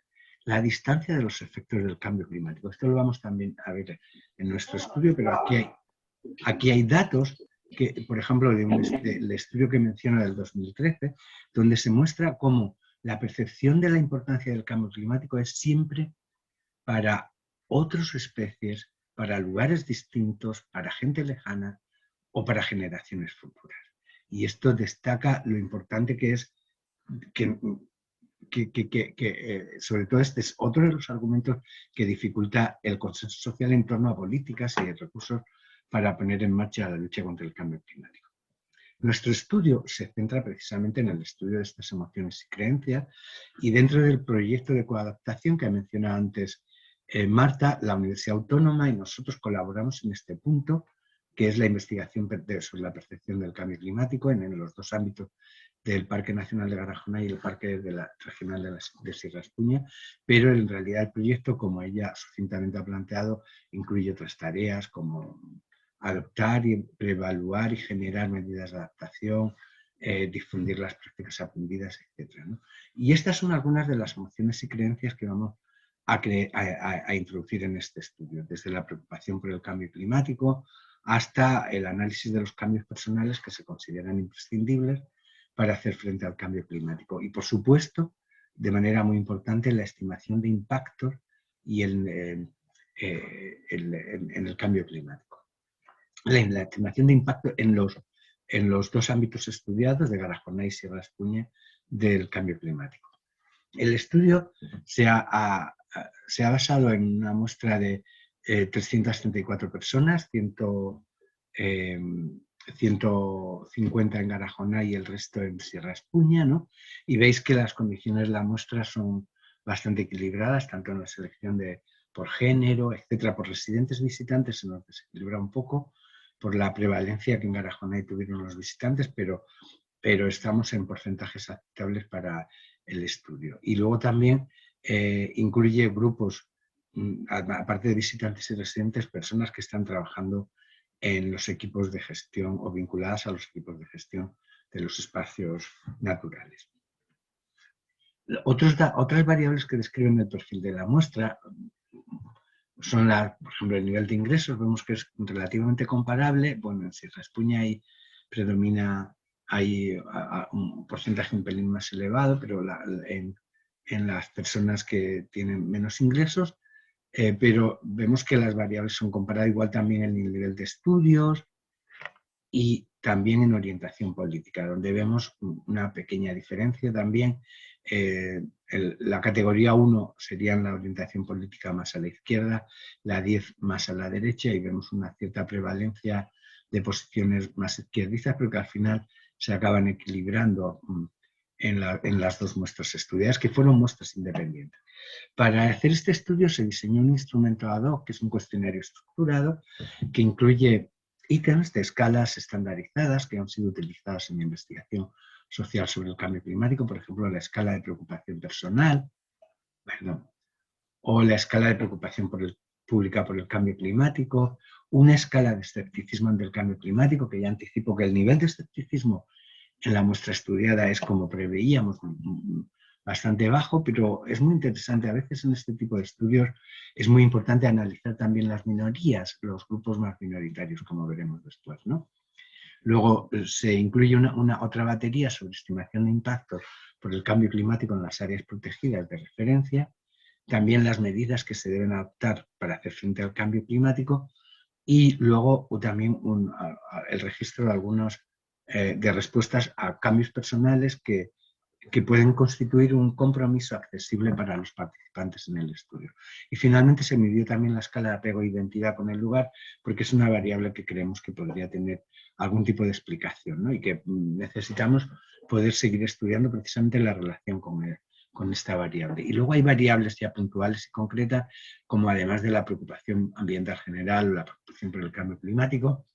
la distancia de los efectos del cambio climático. Esto lo vamos también a ver en nuestro estudio, pero aquí hay datos que, por ejemplo, del estudio que menciono del 2013, donde se muestra cómo la percepción de la importancia del cambio climático es siempre para otras especies, para lugares distintos, para gente lejana o para generaciones futuras. Y esto destaca lo importante que es que sobre todo este es otro de los argumentos que dificulta el consenso social en torno a políticas y recursos para poner en marcha la lucha contra el cambio climático. Nuestro estudio se centra precisamente en el estudio de estas emociones y creencias y dentro del proyecto de coadaptación que ha mencionado antes Marta, la Universidad Autónoma y nosotros colaboramos en este punto, que es la investigación sobre la percepción del cambio climático en los dos ámbitos del Parque Nacional de Garajona y el Parque Regional de Sierra Espuña, pero en realidad el proyecto, como ella sucintamente ha planteado, incluye otras tareas como adoptar y preevaluar y generar medidas de adaptación, difundir las prácticas aprendidas, etc., ¿no? Y estas son algunas de las emociones y creencias que vamos a introducir en este estudio, desde la preocupación por el cambio climático hasta el análisis de los cambios personales que se consideran imprescindibles para hacer frente al cambio climático. Y, por supuesto, de manera muy importante, la estimación de impactos y en el cambio climático. La estimación de impacto en los dos ámbitos estudiados, de Garajona y Sierra Espuña, del cambio climático. El estudio se ha basado en una muestra de 334 personas, 150 en Garajona y el resto en Sierra Espuña, ¿no? Y veis que las condiciones de la muestra son bastante equilibradas, tanto en la selección por género, etcétera. Por residentes visitantes se nos desequilibra un poco por la prevalencia que en Garajona tuvieron los visitantes, pero estamos en porcentajes aceptables para el estudio. Y luego también incluye grupos, aparte de visitantes y residentes, personas que están trabajando en los equipos de gestión o vinculadas a los equipos de gestión de los espacios naturales. Otras variables que describen el perfil de la muestra son, por ejemplo, el nivel de ingresos. Vemos que es relativamente comparable. Bueno, en Sierra Espuña predomina un porcentaje un pelín más elevado, pero en las personas que tienen menos ingresos, pero vemos que las variables son comparadas igual también en el nivel de estudios y también en orientación política, donde vemos una pequeña diferencia también. La categoría 1 sería la orientación política más a la izquierda, la 10 más a la derecha, y vemos una cierta prevalencia de posiciones más izquierdistas, pero que al final se acaban equilibrando en las dos muestras estudiadas, que fueron muestras independientes. Para hacer este estudio se diseñó un instrumento ad hoc, que es un cuestionario estructurado, que incluye ítems de escalas estandarizadas que han sido utilizadas en la investigación social sobre el cambio climático, por ejemplo, la escala de preocupación personal, o la escala de preocupación pública por el cambio climático, una escala de escepticismo ante el cambio climático, que ya anticipo que el nivel de escepticismo en la muestra estudiada es, como preveíamos, bastante bajo, pero es muy interesante. A veces en este tipo de estudios es muy importante analizar también las minorías, los grupos más minoritarios, como veremos después, ¿no? Luego se incluye otra batería sobre estimación de impacto por el cambio climático en las áreas protegidas de referencia, también las medidas que se deben adoptar para hacer frente al cambio climático y luego también el registro de algunos de respuestas a cambios personales que pueden constituir un compromiso accesible para los participantes en el estudio. Y finalmente se midió también la escala de apego e identidad con el lugar, porque es una variable que creemos que podría tener algún tipo de explicación, ¿no? Y que necesitamos poder seguir estudiando precisamente la relación con esta variable. Y luego hay variables ya puntuales y concretas, como además de la preocupación ambiental general o la preocupación por el cambio climático,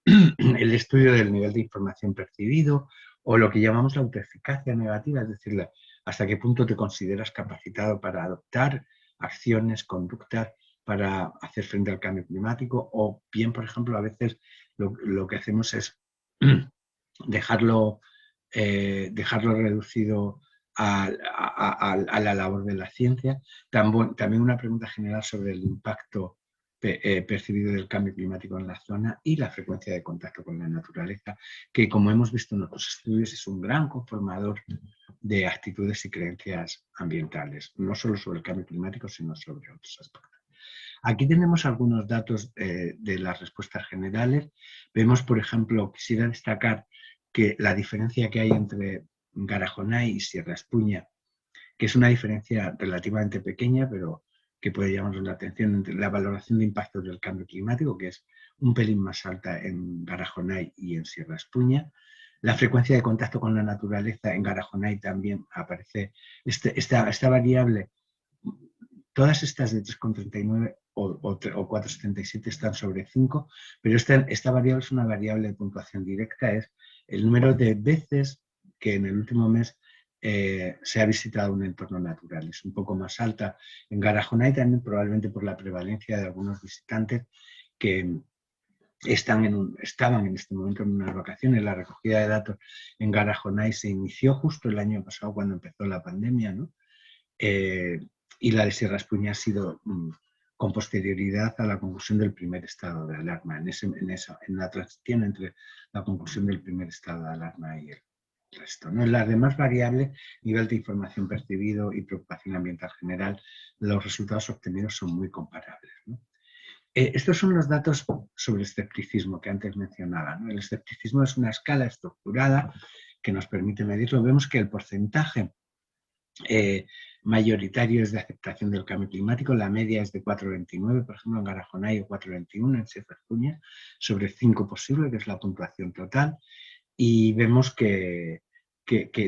el estudio del nivel de información percibido o lo que llamamos la autoeficacia negativa, es decir, hasta qué punto te consideras capacitado para adoptar acciones, conductas para hacer frente al cambio climático, o bien, por ejemplo, a veces lo que hacemos es dejarlo reducido a la labor de la ciencia. También una pregunta general sobre el impacto percibido del cambio climático en la zona y la frecuencia de contacto con la naturaleza, que, como hemos visto en otros estudios, es un gran conformador de actitudes y creencias ambientales, no solo sobre el cambio climático, sino sobre otros aspectos. Aquí tenemos algunos datos de las respuestas generales. Vemos, por ejemplo, quisiera destacar que la diferencia que hay entre Garajonay y Sierra Espuña, que es una diferencia relativamente pequeña, pero que puede llamarnos la atención, entre la valoración de impactos del cambio climático, que es un pelín más alta en Garajonay y en Sierra Espuña. La frecuencia de contacto con la naturaleza en Garajonay también aparece, esta variable. Todas estas de 3,39 o 4,77 están sobre 5, pero esta variable es una variable de puntuación directa, es el número de veces que en el último mes se ha visitado un entorno natural. Es un poco más alta en Garajonay, también probablemente por la prevalencia de algunos visitantes que estaban en este momento en unas vacaciones. La recogida de datos en Garajonay se inició justo el año pasado cuando empezó la pandemia, ¿no? Y la de Sierra Espuña ha sido con posterioridad a la conclusión del primer estado de alarma, en la transición entre la conclusión del primer estado de alarma y el resto, ¿no? En las demás variables, nivel de información percibido y preocupación ambiental general, los resultados obtenidos son muy comparables, ¿no? Estos son los datos sobre escepticismo que antes mencionaba, ¿no? El escepticismo es una escala estructurada que nos permite medirlo. Vemos que el porcentaje mayoritario es de aceptación del cambio climático, la media es de 4,29, por ejemplo en Garajonay, o 4,21 en Sierra Espuña, sobre 5 posible, que es la puntuación total, y vemos que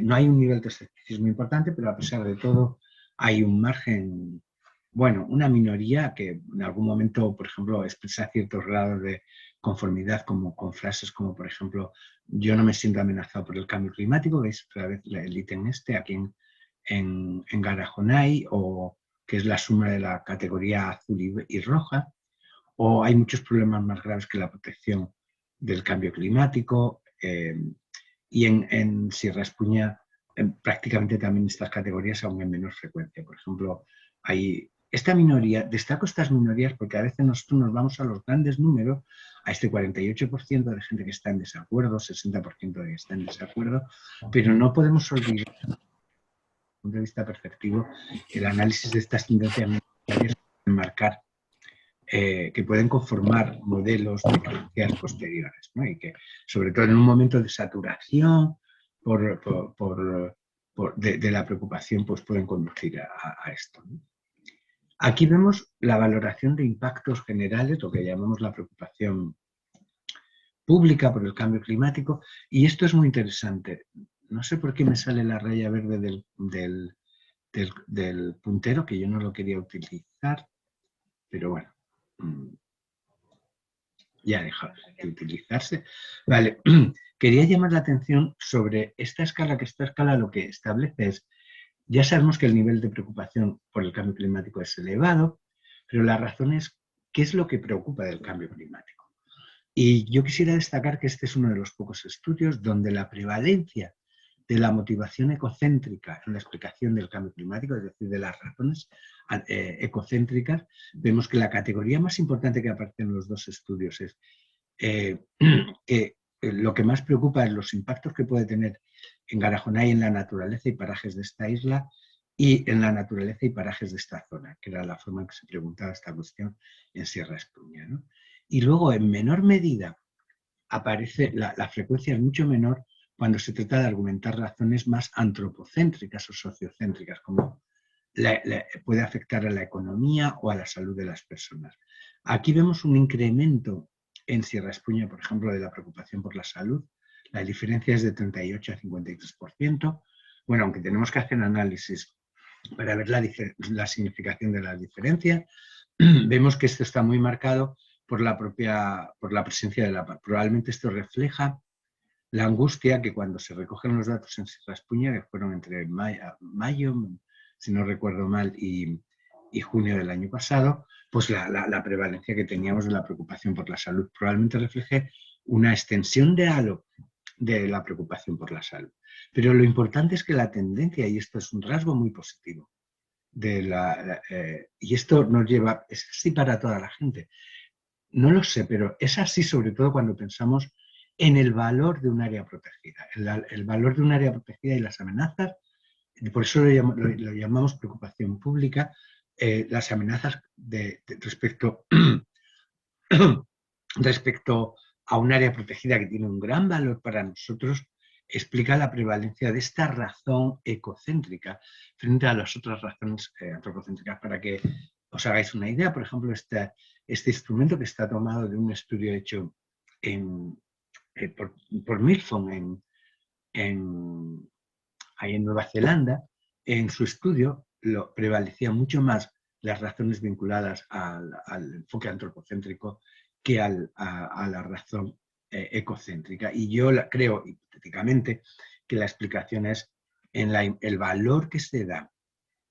no hay un nivel de escepticismo importante, pero a pesar de todo hay un margen, bueno, una minoría que en algún momento, por ejemplo, expresa ciertos grados de conformidad con frases como, por ejemplo, yo no me siento amenazado por el cambio climático, veis otra vez el ítem aquí en Garajonay, o que es la suma de la categoría azul y roja, o hay muchos problemas más graves que la protección del cambio climático, y en Sierra Espuña prácticamente también estas categorías aún en menor frecuencia. Por ejemplo, hay esta minoría, destaco estas minorías porque a veces nosotros nos vamos a los grandes números, a este 48% de gente que está en desacuerdo, 60% de que está en desacuerdo, pero no podemos olvidar, punto de vista perceptivo, el análisis de estas tendencias minoritarias pueden marcar, que pueden conformar modelos de creencias posteriores, ¿no? Y que, sobre todo en un momento de saturación de la preocupación, pues pueden conducir a esto, ¿no? Aquí vemos la valoración de impactos generales, lo que llamamos la preocupación pública por el cambio climático, y esto es muy interesante. No sé por qué me sale la raya verde del puntero, que yo no lo quería utilizar, pero bueno, ya deja de utilizarse. Vale, quería llamar la atención sobre esta escala, que esta escala lo que establece es Ya sabemos que el nivel de preocupación por el cambio climático es elevado, pero la razón es qué es lo que preocupa del cambio climático. Y yo quisiera destacar que este es uno de los pocos estudios donde la prevalencia de la motivación ecocéntrica en la explicación del cambio climático, es decir, de las razones ecocéntricas, vemos que la categoría más importante que aparece en los dos estudios es que lo que más preocupa es los impactos que puede tener en Garajonay en la naturaleza y parajes de esta isla y en la naturaleza y parajes de esta zona, que era la forma en que se preguntaba esta cuestión en Sierra Espuña, ¿no? Y luego, en menor medida, aparece, la frecuencia es mucho menor cuando se trata de argumentar razones más antropocéntricas o sociocéntricas, como puede afectar a la economía o a la salud de las personas. Aquí vemos un incremento en Sierra Espuña, por ejemplo, de la preocupación por la salud. La diferencia es de 38 a 53%. Bueno, aunque tenemos que hacer análisis para ver la significación de las diferencias, vemos que esto está muy marcado por la presencia de la paz. Probablemente esto refleja la angustia que cuando se recogen los datos en Sierra Espuña, que fueron entre mayo, si no recuerdo mal, y junio del año pasado, pues la prevalencia que teníamos de la preocupación por la salud probablemente refleje una extensión de halo de la preocupación por la salud. Pero lo importante es que la tendencia, y esto es un rasgo muy positivo, y esto nos lleva, es así para toda la gente. No lo sé, pero es así sobre todo cuando pensamos en el valor de un área protegida. El valor de un área protegida y las amenazas, por eso lo llamamos preocupación pública, las amenazas respecto a un área protegida que tiene un gran valor para nosotros, explica la prevalencia de esta razón ecocéntrica frente a las otras razones antropocéntricas. Para que os hagáis una idea, por ejemplo, este instrumento que está tomado de un estudio hecho por Milford ahí en Nueva Zelanda, en su estudio prevalecía mucho más las razones vinculadas al enfoque antropocéntrico que a la razón ecocéntrica. Y yo creo, hipotéticamente, que la explicación es en el valor que se da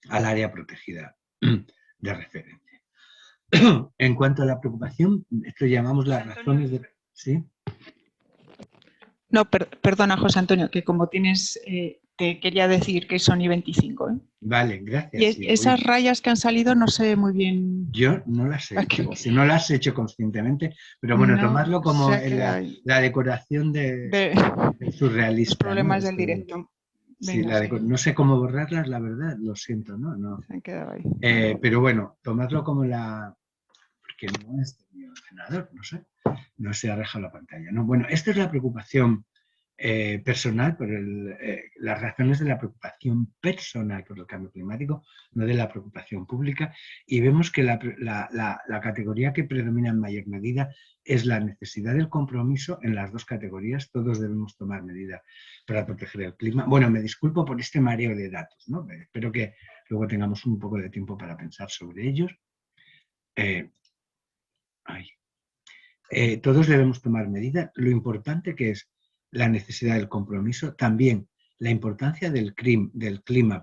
al área protegida de referencia. En cuanto a la preocupación, esto llamamos las razones de... ¿Sí? No, perdona, José Antonio, que como tienes, te quería decir que son I25. Vale, gracias. Y sí, esas rayas que han salido no sé muy bien. Yo no las he hecho, si no las he hecho conscientemente, pero bueno, No, tomarlo como o sea la decoración del surrealista. los problemas ¿no? del directo. Sí, Venga, no sé cómo borrarlas, la verdad, lo siento, ¿no? se han quedado ahí. Pero bueno, tomarlo como porque no es de mi ordenador, no se ha dejado la pantalla. ¿no? Bueno, esta es la preocupación personal, por las razones de la preocupación personal por el cambio climático, no de la preocupación pública, y vemos que la categoría que predomina en mayor medida es la necesidad del compromiso en las dos categorías. Todos debemos tomar medidas para proteger el clima. Bueno, me disculpo por este mareo de datos, ¿no? Espero que luego tengamos un poco de tiempo para pensar sobre ellos. Todos debemos tomar medidas. Lo importante que es la necesidad del compromiso, también la importancia del clima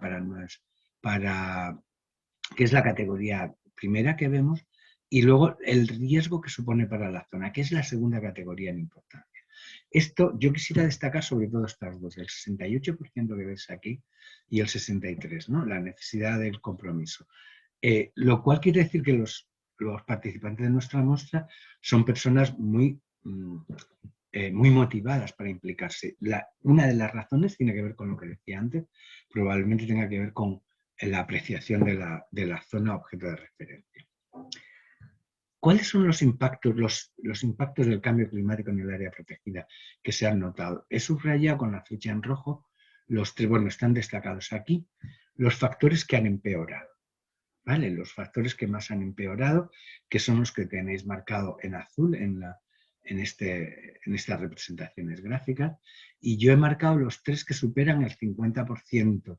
que es la categoría primera que vemos, y luego el riesgo que supone para la zona, que es la segunda categoría en importancia. Esto yo quisiera destacar sobre todo estas dos, el 68% que ves aquí y el 63%, ¿no? La necesidad del compromiso. Lo cual quiere decir que los participantes de nuestra muestra son personas muy motivadas para implicarse. Una de las razones tiene que ver con lo que decía antes, probablemente tenga que ver con la apreciación de la zona objeto de referencia. ¿Cuáles son los impactos del cambio climático en el área protegida que se han notado? He subrayado con la flecha en rojo los tres, bueno, están destacados aquí, los factores que han empeorado. ¿Vale? Los factores que más han empeorado, que son los que tenéis marcado en azul en estas representaciones gráficas, y yo he marcado los tres que superan el 50%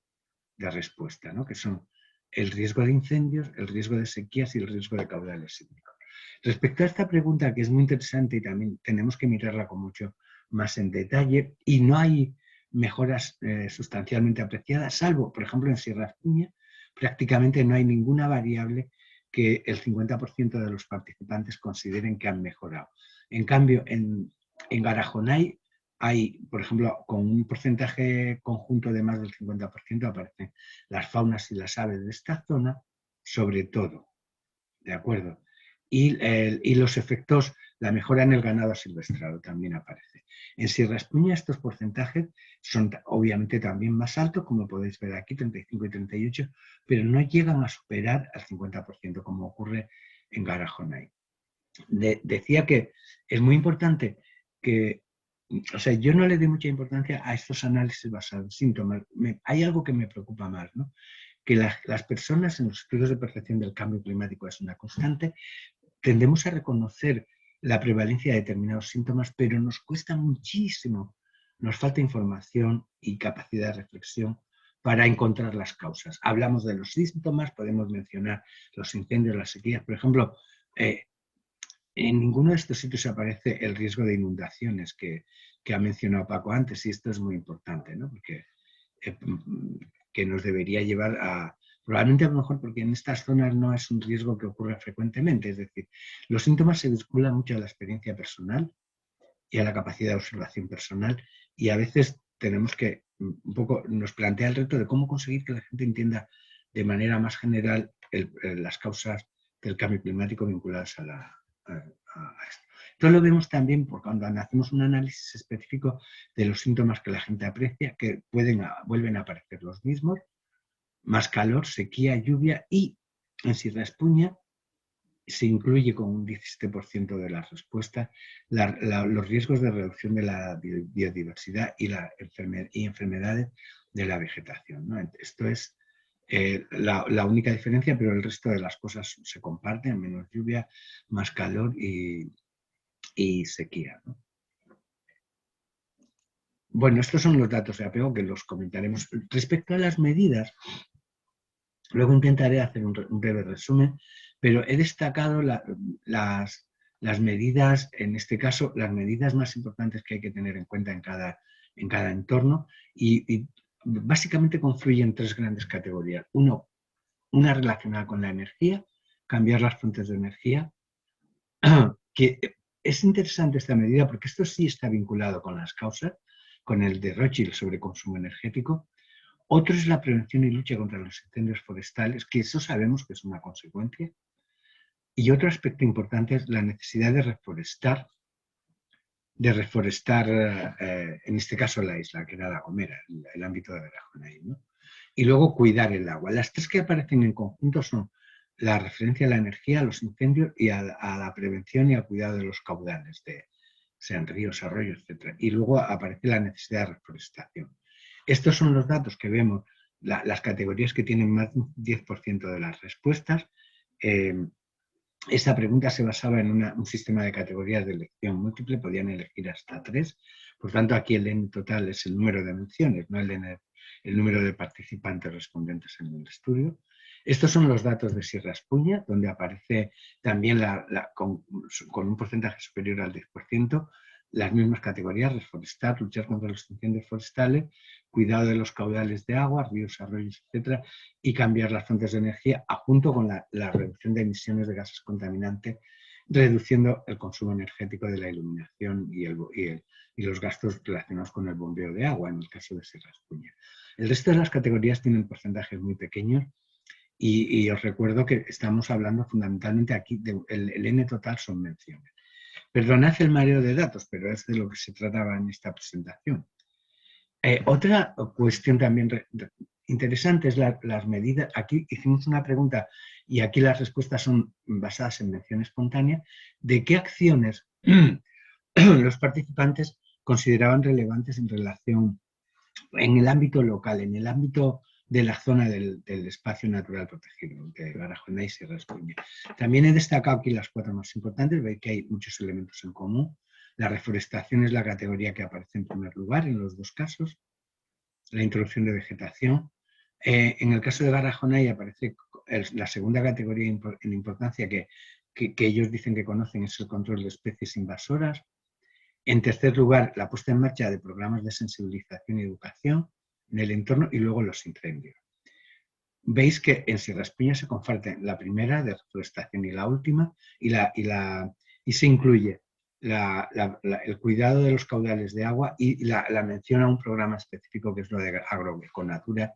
de respuesta, ¿no? Que son el riesgo de incendios, el riesgo de sequías y el riesgo de caudales sísmicos. Respecto a esta pregunta, que es muy interesante y también tenemos que mirarla con mucho más en detalle, y no hay mejoras sustancialmente apreciadas, salvo, por ejemplo, en Sierra Espuña, prácticamente no hay ninguna variable que el 50% de los participantes consideren que han mejorado. En cambio, en Garajonay hay, por ejemplo, con un porcentaje conjunto de más del 50% aparecen las faunas y las aves de esta zona, sobre todo, ¿de acuerdo? Y los efectos, la mejora en el ganado silvestrado también aparece. En Sierra Espuña estos porcentajes son obviamente también más altos, como podéis ver aquí, 35 y 38, pero no llegan a superar al 50%, como ocurre en Garajonay. Decía que es muy importante que, o sea, yo no le doy mucha importancia a estos análisis basados en síntomas. Hay algo que me preocupa más, ¿no? Que las personas en los estudios de percepción del cambio climático es una constante, tendemos a reconocer la prevalencia de determinados síntomas, pero nos cuesta muchísimo, nos falta información y capacidad de reflexión para encontrar las causas. Hablamos de los síntomas, podemos mencionar los incendios, las sequías, por ejemplo, en ninguno de estos sitios aparece el riesgo de inundaciones que ha mencionado Paco antes, y esto es muy importante, ¿no? Porque que nos debería llevar a, probablemente a lo mejor porque en estas zonas no es un riesgo que ocurra frecuentemente, es decir, los síntomas se vinculan mucho a la experiencia personal y a la capacidad de observación personal, y a veces tenemos que, un poco, nos plantea el reto de cómo conseguir que la gente entienda de manera más general las causas del cambio climático vinculadas a esto. Esto lo vemos también por cuando hacemos un análisis específico de los síntomas que la gente aprecia, que vuelven a aparecer los mismos: más calor, sequía, lluvia, y en Sierra Espuña se incluye con un 17% de las respuestas los riesgos de reducción de la biodiversidad y enfermedades de la vegetación, ¿no? Esto es la única diferencia, pero el resto de las cosas se comparten: menos lluvia, más calor y sequía, ¿no? Bueno, estos son los datos de apego que los comentaremos. Respecto a las medidas, luego intentaré hacer un breve resumen, pero he destacado las medidas, en este caso, las medidas más importantes que hay que tener en cuenta en cada entorno, y básicamente confluyen tres grandes categorías. Una relacionada con la energía, cambiar las fuentes de energía, que es interesante esta medida porque esto sí está vinculado con las causas, con el de Rothschild sobre consumo energético. Otro es la prevención y lucha contra los incendios forestales, que eso sabemos que es una consecuencia. Y otro aspecto importante es la necesidad de reforestar, en este caso la isla, que era La Gomera, el ámbito de Garajonay, ¿no? Y luego cuidar el agua. Las tres que aparecen en conjunto son la referencia a la energía, a los incendios y a la prevención y al cuidado de los caudales, sean ríos, arroyos, etc. Y luego aparece la necesidad de reforestación. Estos son los datos que vemos, las categorías que tienen más del 10% de las respuestas. Esta pregunta se basaba en un sistema de categorías de elección múltiple, podían elegir hasta 3. Por tanto, aquí el N total es el número de menciones, no el número de participantes respondentes en el estudio. Estos son los datos de Sierra Espuña, donde aparece también con un porcentaje superior al 10%, las mismas categorías: reforestar, luchar contra los incendios forestales, cuidado de los caudales de agua, ríos, arroyos, etcétera, y cambiar las fuentes de energía, junto con la reducción de emisiones de gases contaminantes, reduciendo el consumo energético de la iluminación y los gastos relacionados con el bombeo de agua, en el caso de Sierra Espuña. El resto de las categorías tienen porcentajes muy pequeños, y os recuerdo que estamos hablando fundamentalmente aquí el N total son menciones. Perdonad el mareo de datos, pero es de lo que se trataba en esta presentación. Otra cuestión también interesante es las medidas. Aquí hicimos una pregunta y aquí las respuestas son basadas en mención espontánea, de qué acciones los participantes consideraban relevantes en el ámbito local, en el ámbito de la zona del espacio natural protegido, de Garajonay y Sierra Espuña. También he destacado aquí las 4 más importantes, veis que hay muchos elementos en común. La reforestación es la categoría que aparece en primer lugar en los 2 casos. La introducción de vegetación. En el caso de Garajonay aparece la segunda categoría en importancia que ellos dicen que conocen, es el control de especies invasoras. En tercer lugar, la puesta en marcha de programas de sensibilización y educación en el entorno y luego los incendios. Veis que en Sierra Espuña se comparten la primera de reforestación y la última, y se incluye el cuidado de los caudales de agua y la mención a un programa específico que es lo de Agroeconatura,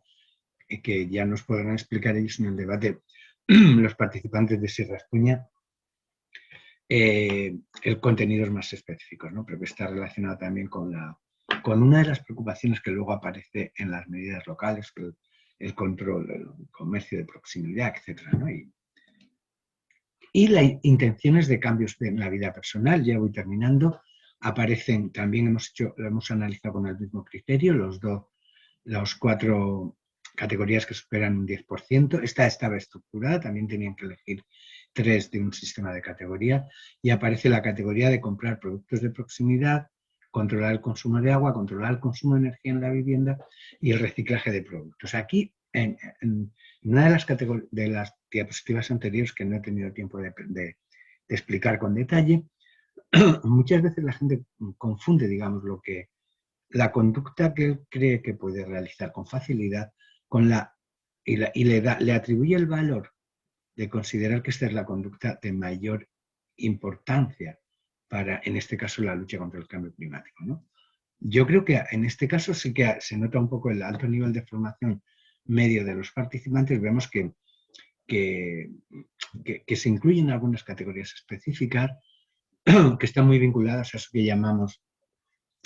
que ya nos podrán explicar ellos en el debate los participantes de Sierra Espuña, el contenidos más específicos, ¿no? Pero que está relacionado también con una de las preocupaciones que luego aparece en las medidas locales, que el control, el comercio de proximidad, etcétera, ¿no? Y las intenciones de cambios en la vida personal, ya voy terminando, aparecen, también lo hemos analizado con el mismo criterio, las 4 categorías que superan un 10%. Esta estaba estructurada, también tenían que elegir 3 de un sistema de categoría, y aparece la categoría de comprar productos de proximidad, controlar el consumo de agua, controlar el consumo de energía en la vivienda y el reciclaje de productos. Aquí, en una de las diapositivas anteriores, que no he tenido tiempo de explicar con detalle, muchas veces la gente confunde, digamos, la conducta que él cree que puede realizar con facilidad y le atribuye el valor de considerar que esta es la conducta de mayor importancia para, en este caso, la lucha contra el cambio climático, ¿no? Yo creo que en este caso sí que se nota un poco el alto nivel de formación medio de los participantes. Vemos que se incluyen algunas categorías específicas que están muy vinculadas a eso que llamamos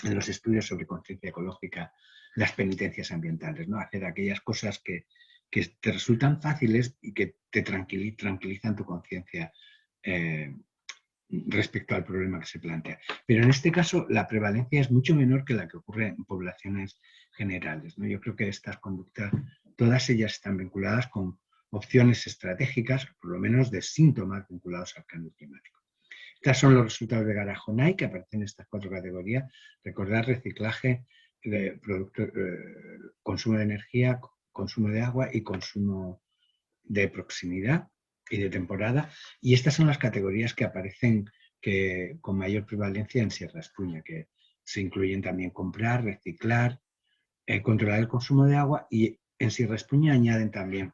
en los estudios sobre conciencia ecológica las penitencias ambientales, ¿no? Hacer aquellas cosas que te resultan fáciles y que te tranquilizan tu conciencia respecto al problema que se plantea. Pero en este caso la prevalencia es mucho menor que la que ocurre en poblaciones generales, ¿no? Yo creo que estas conductas, todas ellas están vinculadas con opciones estratégicas, por lo menos de síntomas vinculados al cambio climático. Estos son los resultados de Garajonay, que aparecen en estas 4 categorías. Recordar reciclaje, consumo de energía, consumo de agua y consumo de proximidad y de temporada. Y estas son las categorías que aparecen con mayor prevalencia en Sierra Espuña, que se incluyen también comprar, reciclar, controlar el consumo de agua, y en Sierra Espuña añaden también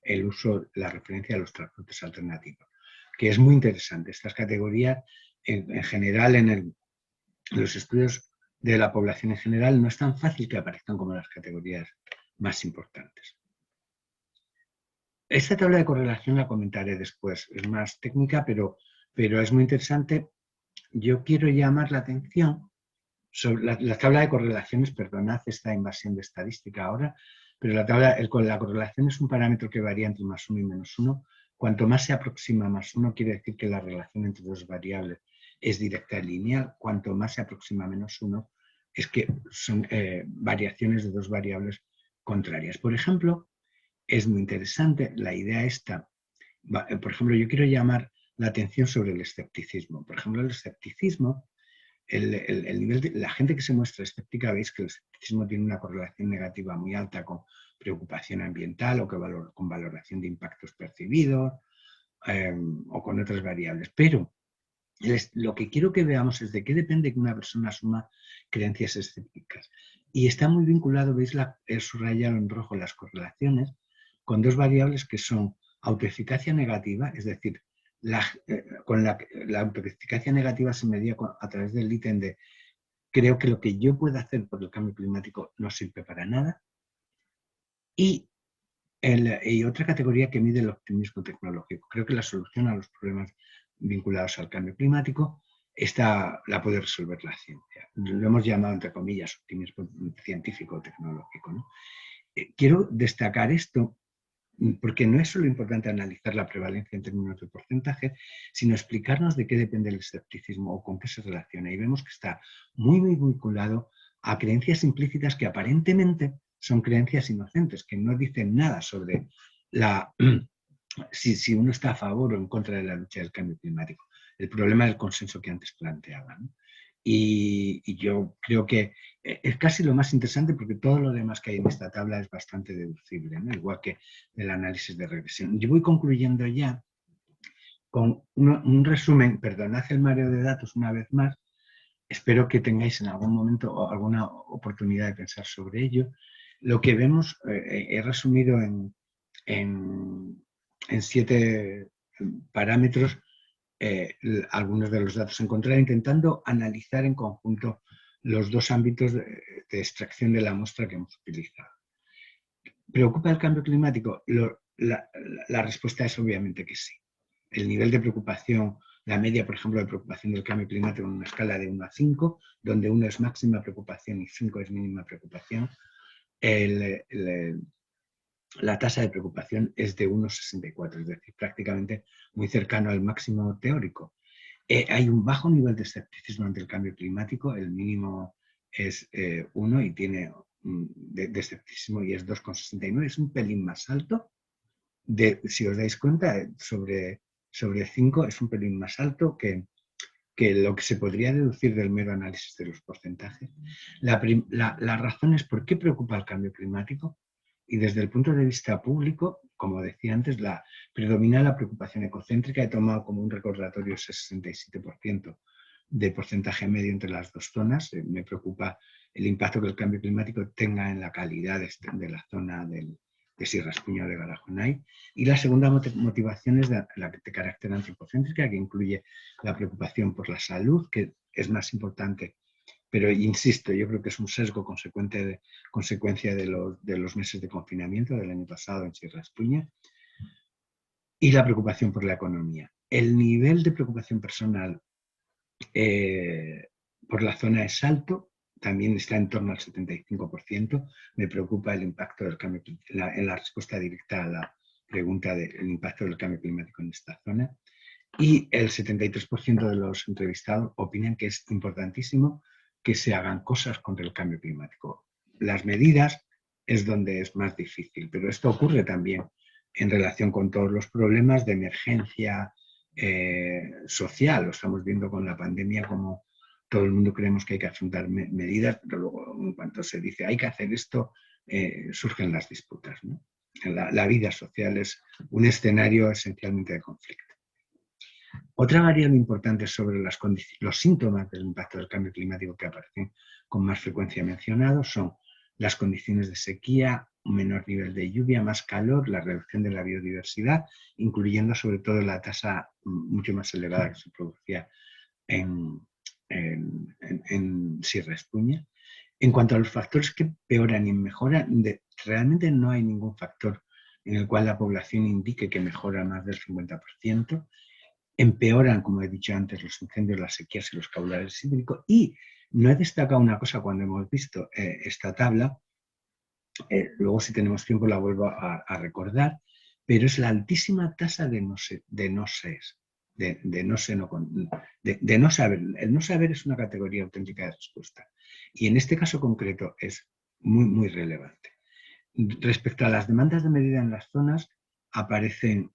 el uso, la referencia a los transportes alternativos, que es muy interesante. Estas categorías, en general, en los estudios de la población en general, no es tan fácil que aparezcan como las categorías más importantes. Esta tabla de correlación la comentaré después, es más técnica, pero es muy interesante. Yo quiero llamar la atención sobre la tabla de correlaciones. Perdonad esta invasión de estadística ahora, pero la correlación es un parámetro que varía entre +1 y -1. Cuanto más se aproxima a +1, quiere decir que la relación entre 2 variables es directa y lineal. Cuanto más se aproxima a -1, es que son variaciones de 2 variables contrarias. Por ejemplo, es muy interesante la idea esta. Por ejemplo, yo quiero llamar la atención sobre el escepticismo. Por ejemplo, el escepticismo, el nivel de la gente que se muestra escéptica, veis que el escepticismo tiene una correlación negativa muy alta con preocupación ambiental o con valoración de impactos percibidos o con otras variables. Pero lo que quiero que veamos es de qué depende que una persona asuma creencias escépticas. Y está muy vinculado, veis, he subrayado en rojo las correlaciones con 2 variables que son autoeficacia negativa, es decir, la autoeficacia negativa se medía a través del ítem de creo que lo que yo pueda hacer por el cambio climático no sirve para nada, y otra categoría que mide el optimismo tecnológico. Creo que la solución a los problemas vinculados al cambio climático la puede resolver la ciencia. Lo hemos llamado, entre comillas, optimismo científico o tecnológico, ¿no? Quiero destacar esto porque no es solo importante analizar la prevalencia en términos de porcentaje, sino explicarnos de qué depende el escepticismo o con qué se relaciona. Y vemos que está muy, muy vinculado a creencias implícitas que aparentemente son creencias inocentes, que no dicen nada sobre si uno está a favor o en contra de la lucha del cambio climático. El problema del consenso que antes planteaba, ¿no? Y yo creo que es casi lo más interesante, porque todo lo demás que hay en esta tabla es bastante deducible, ¿no? Igual que el análisis de regresión. Yo voy concluyendo ya con un resumen, perdonad el mareo de datos una vez más, espero que tengáis en algún momento alguna oportunidad de pensar sobre ello. Lo que vemos, he resumido en 7 parámetros algunos de los datos a encontrar, intentando analizar en conjunto los 2 ámbitos de extracción de la muestra que hemos utilizado. ¿Preocupa el cambio climático? La respuesta es obviamente que sí. El nivel de preocupación, la media, por ejemplo, de preocupación del cambio climático en una escala de 1 a 5, donde 1 es máxima preocupación y 5 es mínima preocupación, la tasa de preocupación es de 1,64, es decir, prácticamente muy cercano al máximo teórico. Hay un bajo nivel de escepticismo ante el cambio climático, el mínimo es 1 y tiene de escepticismo y es 2,69, es un pelín más alto. Si os dais cuenta, sobre 5 es un pelín más alto que lo que se podría deducir del mero análisis de los porcentajes. La razón es por qué preocupa el cambio climático. Y desde el punto de vista público, como decía antes, predomina la preocupación ecocéntrica. He tomado como un recordatorio ese 67% de porcentaje medio entre las 2 zonas. Me preocupa el impacto que el cambio climático tenga en la calidad de la zona de Sierra Espuña o de Garajonay. Y la segunda motivación es la de carácter antropocéntrica, que incluye la preocupación por la salud, que es más importante. Pero insisto, yo creo que es un sesgo consecuencia de los meses de confinamiento del año pasado en Sierra Espuña, y la preocupación por la economía. El nivel de preocupación personal por la zona es alto, también está en torno al 75%. Me preocupa el impacto del cambio en la respuesta directa a la pregunta del impacto del cambio climático en esta zona. Y el 73% de los entrevistados opinan que es importantísimo que se hagan cosas contra el cambio climático. Las medidas es donde es más difícil, pero esto ocurre también en relación con todos los problemas de emergencia social. Lo estamos viendo con la pandemia, como todo el mundo creemos que hay que afrontar medidas, pero luego en cuanto se dice hay que hacer esto, surgen las disputas, ¿no? La vida social es un escenario esencialmente de conflicto. Otra variable importante sobre los síntomas del impacto del cambio climático que aparecen con más frecuencia mencionados son las condiciones de sequía, un menor nivel de lluvia, más calor, la reducción de la biodiversidad, incluyendo sobre todo la tasa mucho más elevada que se producía en Sierra Espuña. En cuanto a los factores que empeoran y mejoran, realmente no hay ningún factor en el cual la población indique que mejora más del 50%. Empeoran, como he dicho antes, los incendios, las sequías y los caudales hídricos. Y no he destacado una cosa cuando hemos visto esta tabla, luego si tenemos tiempo la vuelvo a recordar, pero es la altísima tasa de no saber. El no saber es una categoría auténtica de respuesta. Y en este caso concreto es muy, muy relevante. Respecto a las demandas de medida en las zonas, aparece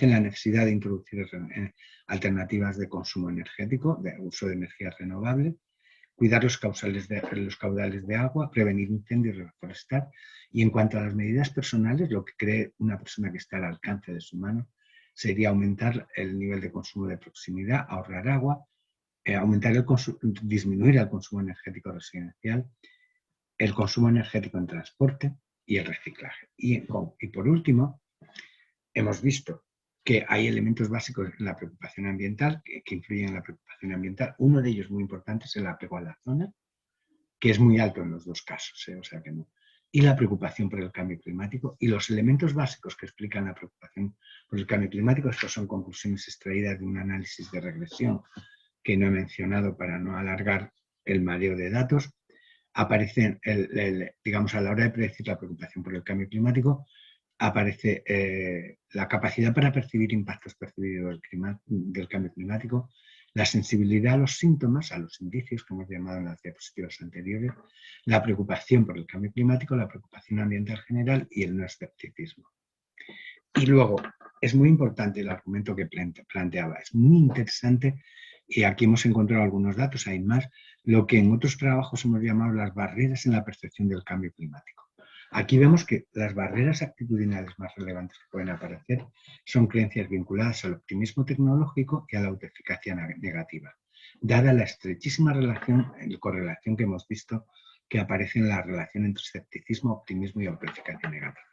la necesidad de introducir alternativas de consumo energético, de uso de energía renovable, cuidar los caudales de agua, prevenir incendios, reforestar. Y en cuanto a las medidas personales, lo que cree una persona que está al alcance de su mano sería aumentar el nivel de consumo de proximidad, ahorrar agua, disminuir el consumo energético residencial, el consumo energético en transporte y el reciclaje. Y por último, hemos visto que hay elementos básicos en la preocupación ambiental que influyen en la preocupación ambiental. Uno de ellos muy importante es el apego a la zona, que es muy alto en los 2 casos, o sea que no. Y la preocupación por el cambio climático. Y los elementos básicos que explican la preocupación por el cambio climático, estos son conclusiones extraídas de un análisis de regresión que no he mencionado para no alargar el mareo de datos. Aparecen, digamos, a la hora de predecir la preocupación por el cambio climático, aparece la capacidad para percibir impactos percibidos del cambio climático, la sensibilidad a los síntomas, a los indicios que hemos llamado en las diapositivas anteriores, la preocupación por el cambio climático, la preocupación ambiental general y el no escepticismo. Y luego, es muy importante el argumento que planteaba, es muy interesante, y aquí hemos encontrado algunos datos, hay más, lo que en otros trabajos hemos llamado las barreras en la percepción del cambio climático. Aquí vemos que las barreras actitudinales más relevantes que pueden aparecer son creencias vinculadas al optimismo tecnológico y a la autoeficacia negativa. dada la estrechísima correlación que hemos visto que aparece en la relación entre escepticismo, optimismo y autoeficacia negativa.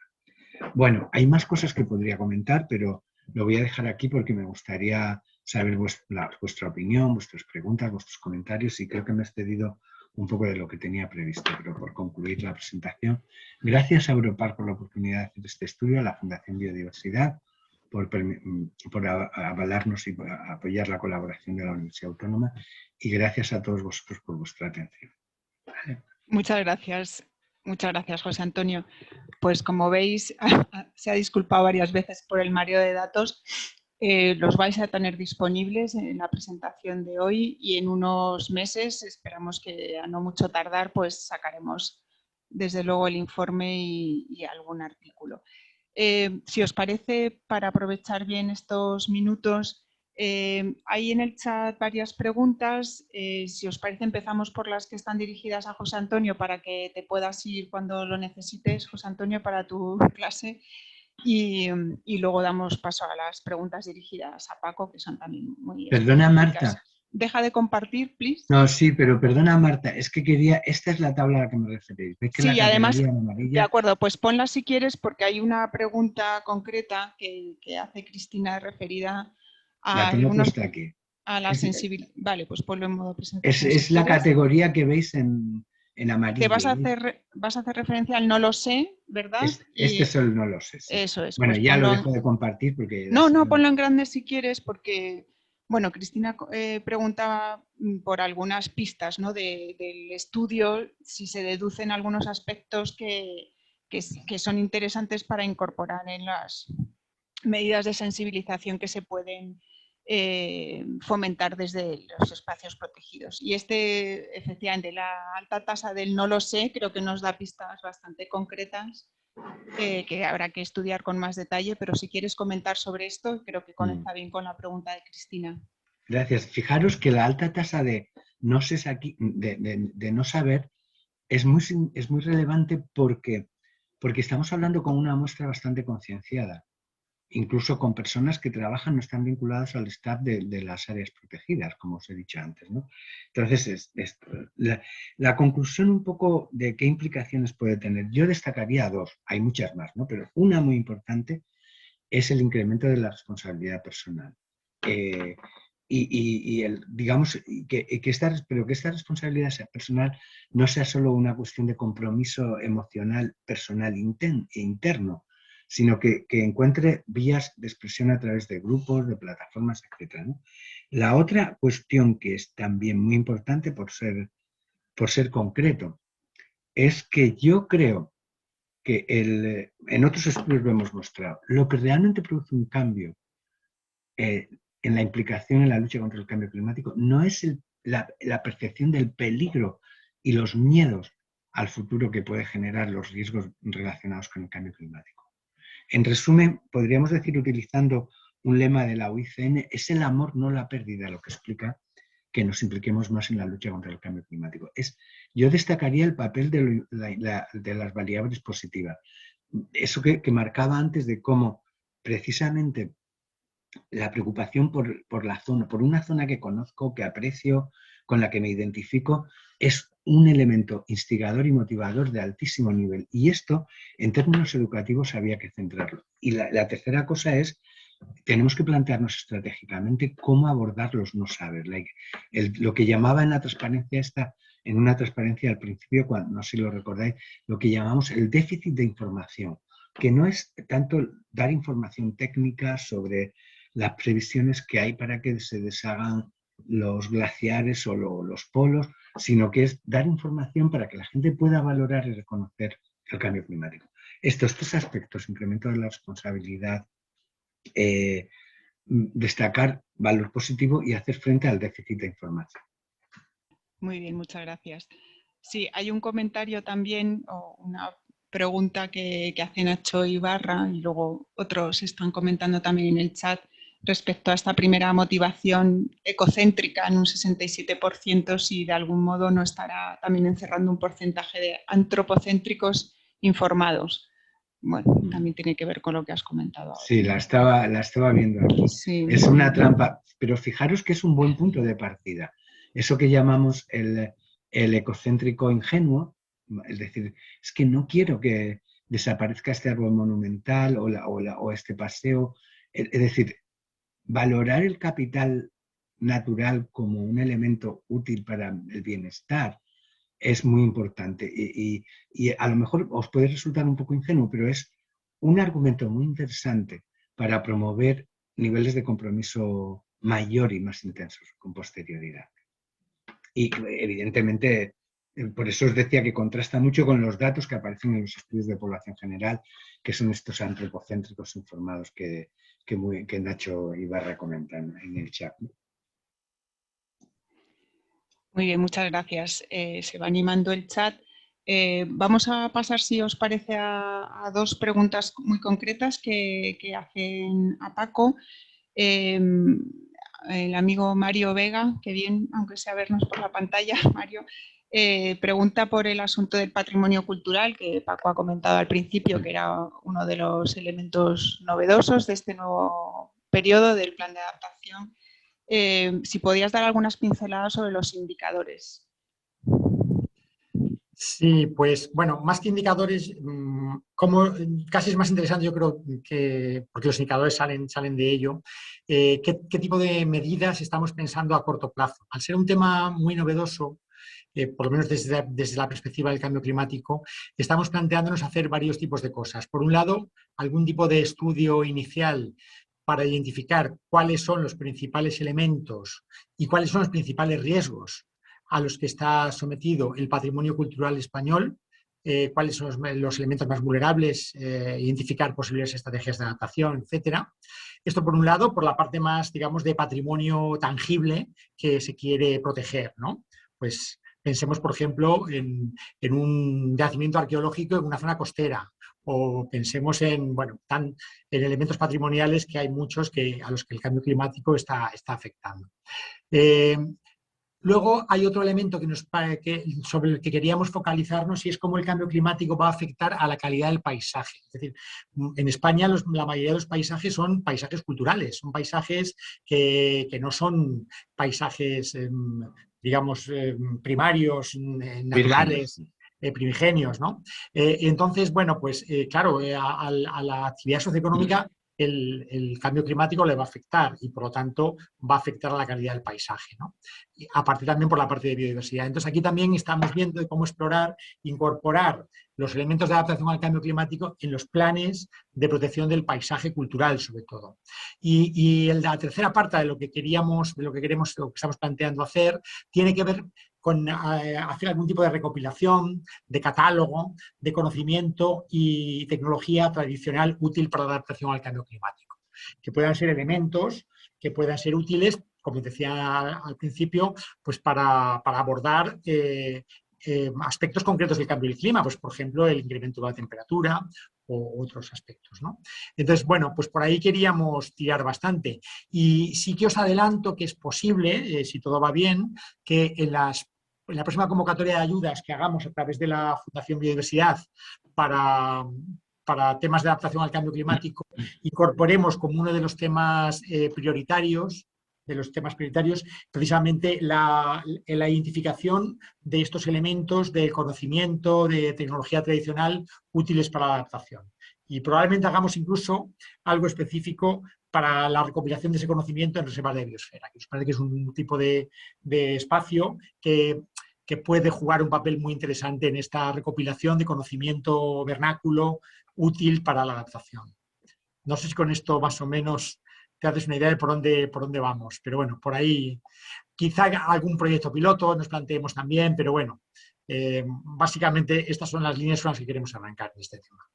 Bueno, hay más cosas que podría comentar, pero lo voy a dejar aquí porque me gustaría saber vuestra opinión, vuestras preguntas, vuestros comentarios, y creo que me he excedido un poco de lo que tenía previsto, pero por concluir la presentación, gracias a Europar por la oportunidad de hacer este estudio, a la Fundación Biodiversidad por avalarnos y apoyar la colaboración de la Universidad Autónoma, y gracias a todos vosotros por vuestra atención. ¿Vale? Muchas gracias, José Antonio. Pues como veis, se ha disculpado varias veces por el mareo de datos. Los vais a tener disponibles en la presentación de hoy y en unos meses, esperamos que a no mucho tardar, pues sacaremos desde luego el informe y algún artículo. Si os parece, para aprovechar bien estos minutos, hay en el chat varias preguntas. Si os parece, empezamos por las que están dirigidas a José Antonio para que te puedas ir cuando lo necesites, José Antonio, para tu clase. Y luego damos paso a las preguntas dirigidas a Paco, que son también muy Perdona, específicas. Marta. Deja de compartir, please. No, sí, pero perdona, Marta, es que quería... Esta es la tabla a la que me referéis. ¿Ves que Sí, la además, categoría en amarilla? de acuerdo, pues ponla si quieres, porque hay una pregunta concreta que hace Cristina referida a La tengo algunos... puesta aquí. A la sensibilidad. Vale, pues ponlo en modo presentación. Es si la quieres. categoría que veis en amarillo. Te vas a hacer referencia al no lo sé, ¿verdad? Este es el no lo sé. Sí. Eso es. Bueno, pues ya lo dejo de compartir porque... No, ponlo en grande si quieres, porque, bueno, Cristina preguntaba por algunas pistas, ¿no? del estudio, si se deducen algunos aspectos que son interesantes para incorporar en las medidas de sensibilización que se pueden fomentar desde los espacios protegidos. Y efectivamente, la alta tasa del no lo sé, creo que nos da pistas bastante concretas que habrá que estudiar con más detalle, pero si quieres comentar sobre esto, creo que conecta bien con la pregunta de Cristina. Gracias. Fijaros que la alta tasa de no saber es muy relevante porque estamos hablando con una muestra bastante concienciada. Incluso con personas que trabajan no están vinculadas al staff de las áreas protegidas, como os he dicho antes, ¿no? Entonces, la conclusión un poco de qué implicaciones puede tener, yo destacaría dos, hay muchas más, ¿no? Pero una muy importante es el incremento de la responsabilidad personal. Digamos que esta responsabilidad personal no sea solo una cuestión de compromiso emocional, personal e interno, sino que encuentre vías de expresión a través de grupos, de plataformas, etc., ¿no? La otra cuestión que es también muy importante por ser concreto es que yo creo que en otros estudios lo hemos mostrado, lo que realmente produce un cambio en la implicación en la lucha contra el cambio climático no es la percepción del peligro y los miedos al futuro que puede generar los riesgos relacionados con el cambio climático. En resumen, podríamos decir, utilizando un lema de la UICN, es el amor, no la pérdida, lo que explica que nos impliquemos más en la lucha contra el cambio climático. Yo destacaría el papel de las variables positivas. Eso que marcaba antes de cómo precisamente la preocupación por la zona, por una zona que conozco, que aprecio, con la que me identifico, es un elemento instigador y motivador de altísimo nivel. Y esto, en términos educativos, había que centrarlo. Y la tercera cosa es, tenemos que plantearnos estratégicamente cómo abordar los no saber. Lo que llamaba en la transparencia en una transparencia al principio, cuando, no sé si lo recordáis, lo que llamamos el déficit de información, que no es tanto dar información técnica sobre las previsiones que hay para que se deshagan los glaciares o los polos, sino que es dar información para que la gente pueda valorar y reconocer el cambio climático. Estos tres aspectos, incremento de la responsabilidad, destacar valor positivo y hacer frente al déficit de información. Muy bien, muchas gracias. Sí, hay un comentario también, o una pregunta que hace Nacho Ibarra, y luego otros están comentando también en el chat, respecto a esta primera motivación ecocéntrica en un 67%, si de algún modo no estará también encerrando un porcentaje de antropocéntricos informados. Bueno, también tiene que ver con lo que has comentado ahora. Sí, la estaba viendo aquí. Sí. Es una trampa, pero fijaros que es un buen punto de partida. eso que llamamos el ecocéntrico ingenuo, es decir, es que no quiero que desaparezca este árbol monumental o este paseo, es decir, valorar el capital natural como un elemento útil para el bienestar es muy importante y a lo mejor os puede resultar un poco ingenuo, pero es un argumento muy interesante para promover niveles de compromiso mayor y más intensos con posterioridad. Y evidentemente, por eso os decía que contrasta mucho con los datos que aparecen en los estudios de población general, que son estos antropocéntricos informados que Nacho Ibarra comenta en el chat. Muy bien, muchas gracias. Se va animando el chat. Vamos a pasar, si os parece, a dos preguntas muy concretas que hacen a Paco. El amigo Mario Vega, que bien, aunque sea vernos por la pantalla, Mario, pregunta por el asunto del patrimonio cultural, que Paco ha comentado al principio, que era uno de los elementos novedosos de este nuevo periodo del plan de adaptación. Si podías dar algunas pinceladas sobre los indicadores. Sí, pues bueno, más que indicadores, casi es más interesante, yo creo, porque los indicadores salen de ello, qué tipo de medidas estamos pensando a corto plazo. Al ser un tema muy novedoso, por lo menos desde la perspectiva del cambio climático, estamos planteándonos hacer varios tipos de cosas. Por un lado, algún tipo de estudio inicial para identificar cuáles son los principales elementos y cuáles son los principales riesgos a los que está sometido el patrimonio cultural español, cuáles son los elementos más vulnerables, identificar posibles estrategias de adaptación, etcétera. Esto por un lado, por la parte más, digamos, de patrimonio tangible que se quiere proteger, ¿no? Pues pensemos, por ejemplo, en un yacimiento arqueológico en una zona costera, o pensemos en elementos patrimoniales que hay muchos a los que el cambio climático está afectando. Luego hay otro elemento sobre el que queríamos focalizarnos y es cómo el cambio climático va a afectar a la calidad del paisaje. Es decir, en España la mayoría de los paisajes son paisajes culturales, son paisajes que no son paisajes, digamos, primarios, naturales, primigenios, ¿no? Entonces, bueno, pues claro, a la actividad socioeconómica el cambio climático le va a afectar y por lo tanto va a afectar a la calidad del paisaje, ¿no? Y aparte también por la parte de biodiversidad. Entonces aquí también estamos viendo cómo explorar, incorporar los elementos de adaptación al cambio climático en los planes de protección del paisaje cultural sobre todo. Y la tercera parte de lo que estamos planteando hacer tiene que ver con hacer algún tipo de recopilación, de catálogo, de conocimiento y tecnología tradicional útil para la adaptación al cambio climático. Que puedan ser elementos que puedan ser útiles, como decía al principio, pues para abordar aspectos concretos del cambio del clima, pues por ejemplo el incremento de la temperatura o otros aspectos, ¿no? Entonces, bueno, pues por ahí queríamos tirar bastante. Y sí que os adelanto que es posible, si todo va bien, que en la próxima convocatoria de ayudas que hagamos a través de la Fundación Biodiversidad para temas de adaptación al cambio climático, incorporemos como uno de los temas prioritarios, precisamente la identificación de estos elementos de conocimiento, de tecnología tradicional útiles para la adaptación. Y probablemente hagamos incluso algo específico para la recopilación de ese conocimiento en reservas de biosfera, que os parece que es un tipo de espacio que puede jugar un papel muy interesante en esta recopilación de conocimiento vernáculo útil para la adaptación. No sé si con esto más o menos te haces una idea de por dónde vamos, pero bueno, por ahí quizá algún proyecto piloto nos planteemos también, pero bueno, básicamente estas son las líneas con las que queremos arrancar en este tema.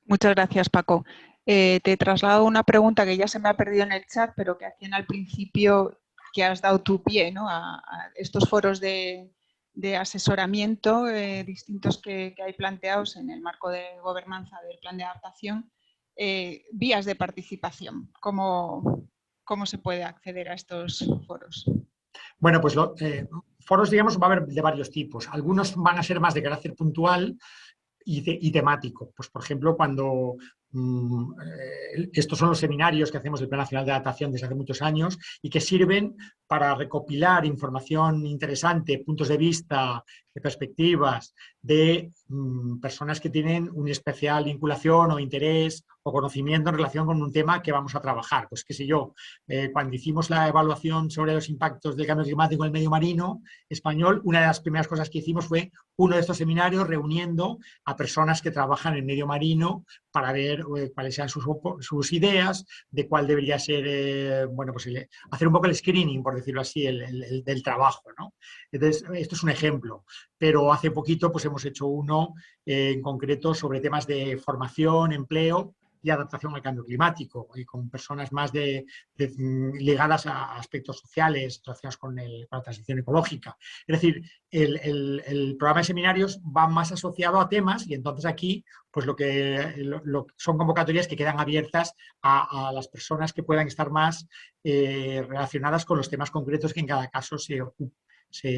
Muchas gracias, Paco. Te traslado una pregunta que ya se me ha perdido en el chat, pero que hacían al principio, que has dado tu pie, ¿no?, a estos foros de asesoramiento distintos que hay planteados en el marco de gobernanza del plan de adaptación, vías de participación. ¿Cómo se puede acceder a estos foros? Bueno, pues foros, digamos, va a haber de varios tipos. Algunos van a ser más de carácter puntual y temático. Pues, por ejemplo, cuando estos son los seminarios que hacemos del Plan Nacional de Adaptación desde hace muchos años y que sirven para recopilar información interesante, puntos de vista, de perspectivas de personas que tienen una especial vinculación o interés o conocimiento en relación con un tema que vamos a trabajar. Pues qué sé yo, cuando hicimos la evaluación sobre los impactos del cambio climático en el medio marino español, una de las primeras cosas que hicimos fue uno de estos seminarios reuniendo a personas que trabajan en el medio marino para ver cuáles sean sus ideas, de cuál debería ser, bueno, pues hacer un poco el screening, por decirlo así, del trabajo, ¿no? Entonces, esto es un ejemplo, pero hace poquito pues hemos hecho uno en concreto sobre temas de formación, empleo y adaptación al cambio climático, y con personas más ligadas a aspectos sociales relacionados con la transición ecológica. Es decir, el programa de seminarios va más asociado a temas y entonces aquí pues son convocatorias que quedan abiertas a las personas que puedan estar más relacionadas con los temas concretos que en cada caso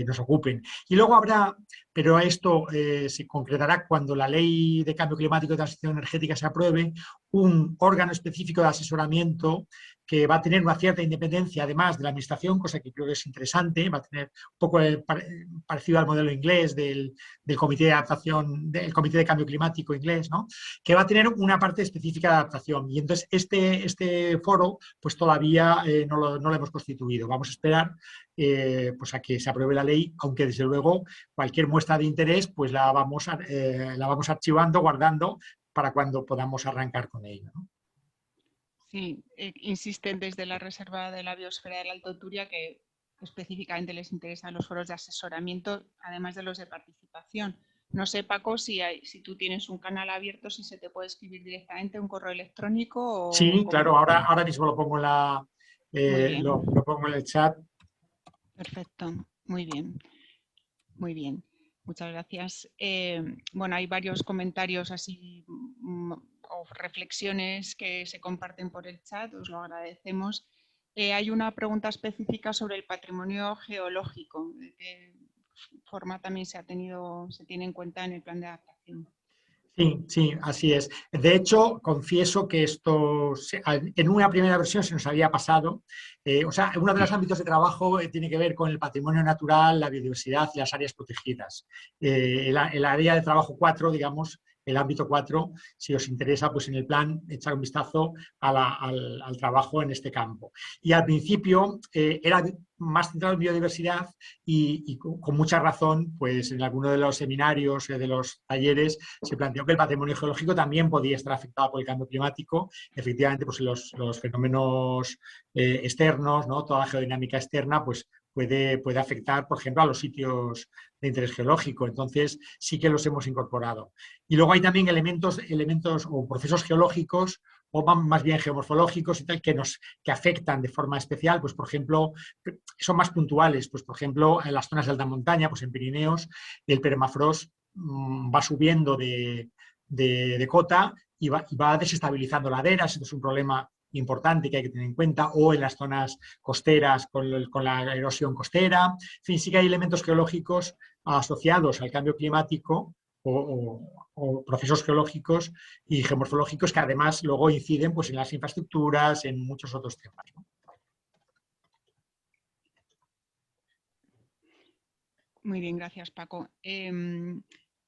nos ocupen. Y luego habrá, pero esto se concretará cuando la Ley de Cambio Climático y Transición Energética se apruebe, un órgano específico de asesoramiento que va a tener una cierta independencia además de la administración, cosa que creo que es interesante, va a tener un poco parecido al modelo inglés del Comité de Adaptación, del Comité de Cambio Climático inglés, ¿no? Que va a tener una parte específica de adaptación. Y entonces este foro pues todavía no lo hemos constituido. Vamos a esperar pues a que se apruebe la ley, aunque desde luego cualquier muestra de interés pues la vamos archivando, guardando para cuando podamos arrancar con ello, ¿no? Sí, insisten desde la Reserva de la Biosfera del Alto Turia que específicamente les interesan los foros de asesoramiento, además de los de participación. No sé, Paco, si tú tienes un canal abierto, si se te puede escribir directamente un correo electrónico o... Sí, claro, ahora mismo lo pongo lo pongo en el chat. Perfecto, muy bien. Muy bien, muchas gracias. Bueno, hay varios comentarios así o reflexiones que se comparten por el chat, os lo agradecemos. Hay una pregunta específica sobre el patrimonio geológico, de qué forma también se tiene en cuenta en el plan de adaptación. Sí, así es. De hecho, confieso que esto en una primera versión se nos había pasado. O sea, uno de los ámbitos de trabajo tiene que ver con el patrimonio natural, la biodiversidad y las áreas protegidas. El área de trabajo 4, digamos, el ámbito 4, si os interesa, pues en el plan echar un vistazo al trabajo en este campo. Y al principio era más centrado en biodiversidad y con mucha razón, pues en alguno de los seminarios, de los talleres, se planteó que el patrimonio geológico también podía estar afectado por el cambio climático. Efectivamente, pues los fenómenos externos, ¿no? Toda la geodinámica externa, pues puede afectar, por ejemplo, a los sitios de interés geológico. Entonces, sí que los hemos incorporado. Y luego hay también elementos o procesos geológicos o más bien geomorfológicos y tal, que afectan de forma especial, pues por ejemplo, son más puntuales, pues por ejemplo, en las zonas de alta montaña, pues en Pirineos, el permafrost va subiendo de cota y va desestabilizando laderas, esto es un problema importante que hay que tener en cuenta, o en las zonas costeras con la erosión costera. En fin, sí que hay elementos geológicos asociados al cambio climático o procesos geológicos y geomorfológicos que además luego inciden pues, en las infraestructuras, en muchos otros temas, ¿no? Muy bien, gracias, Paco.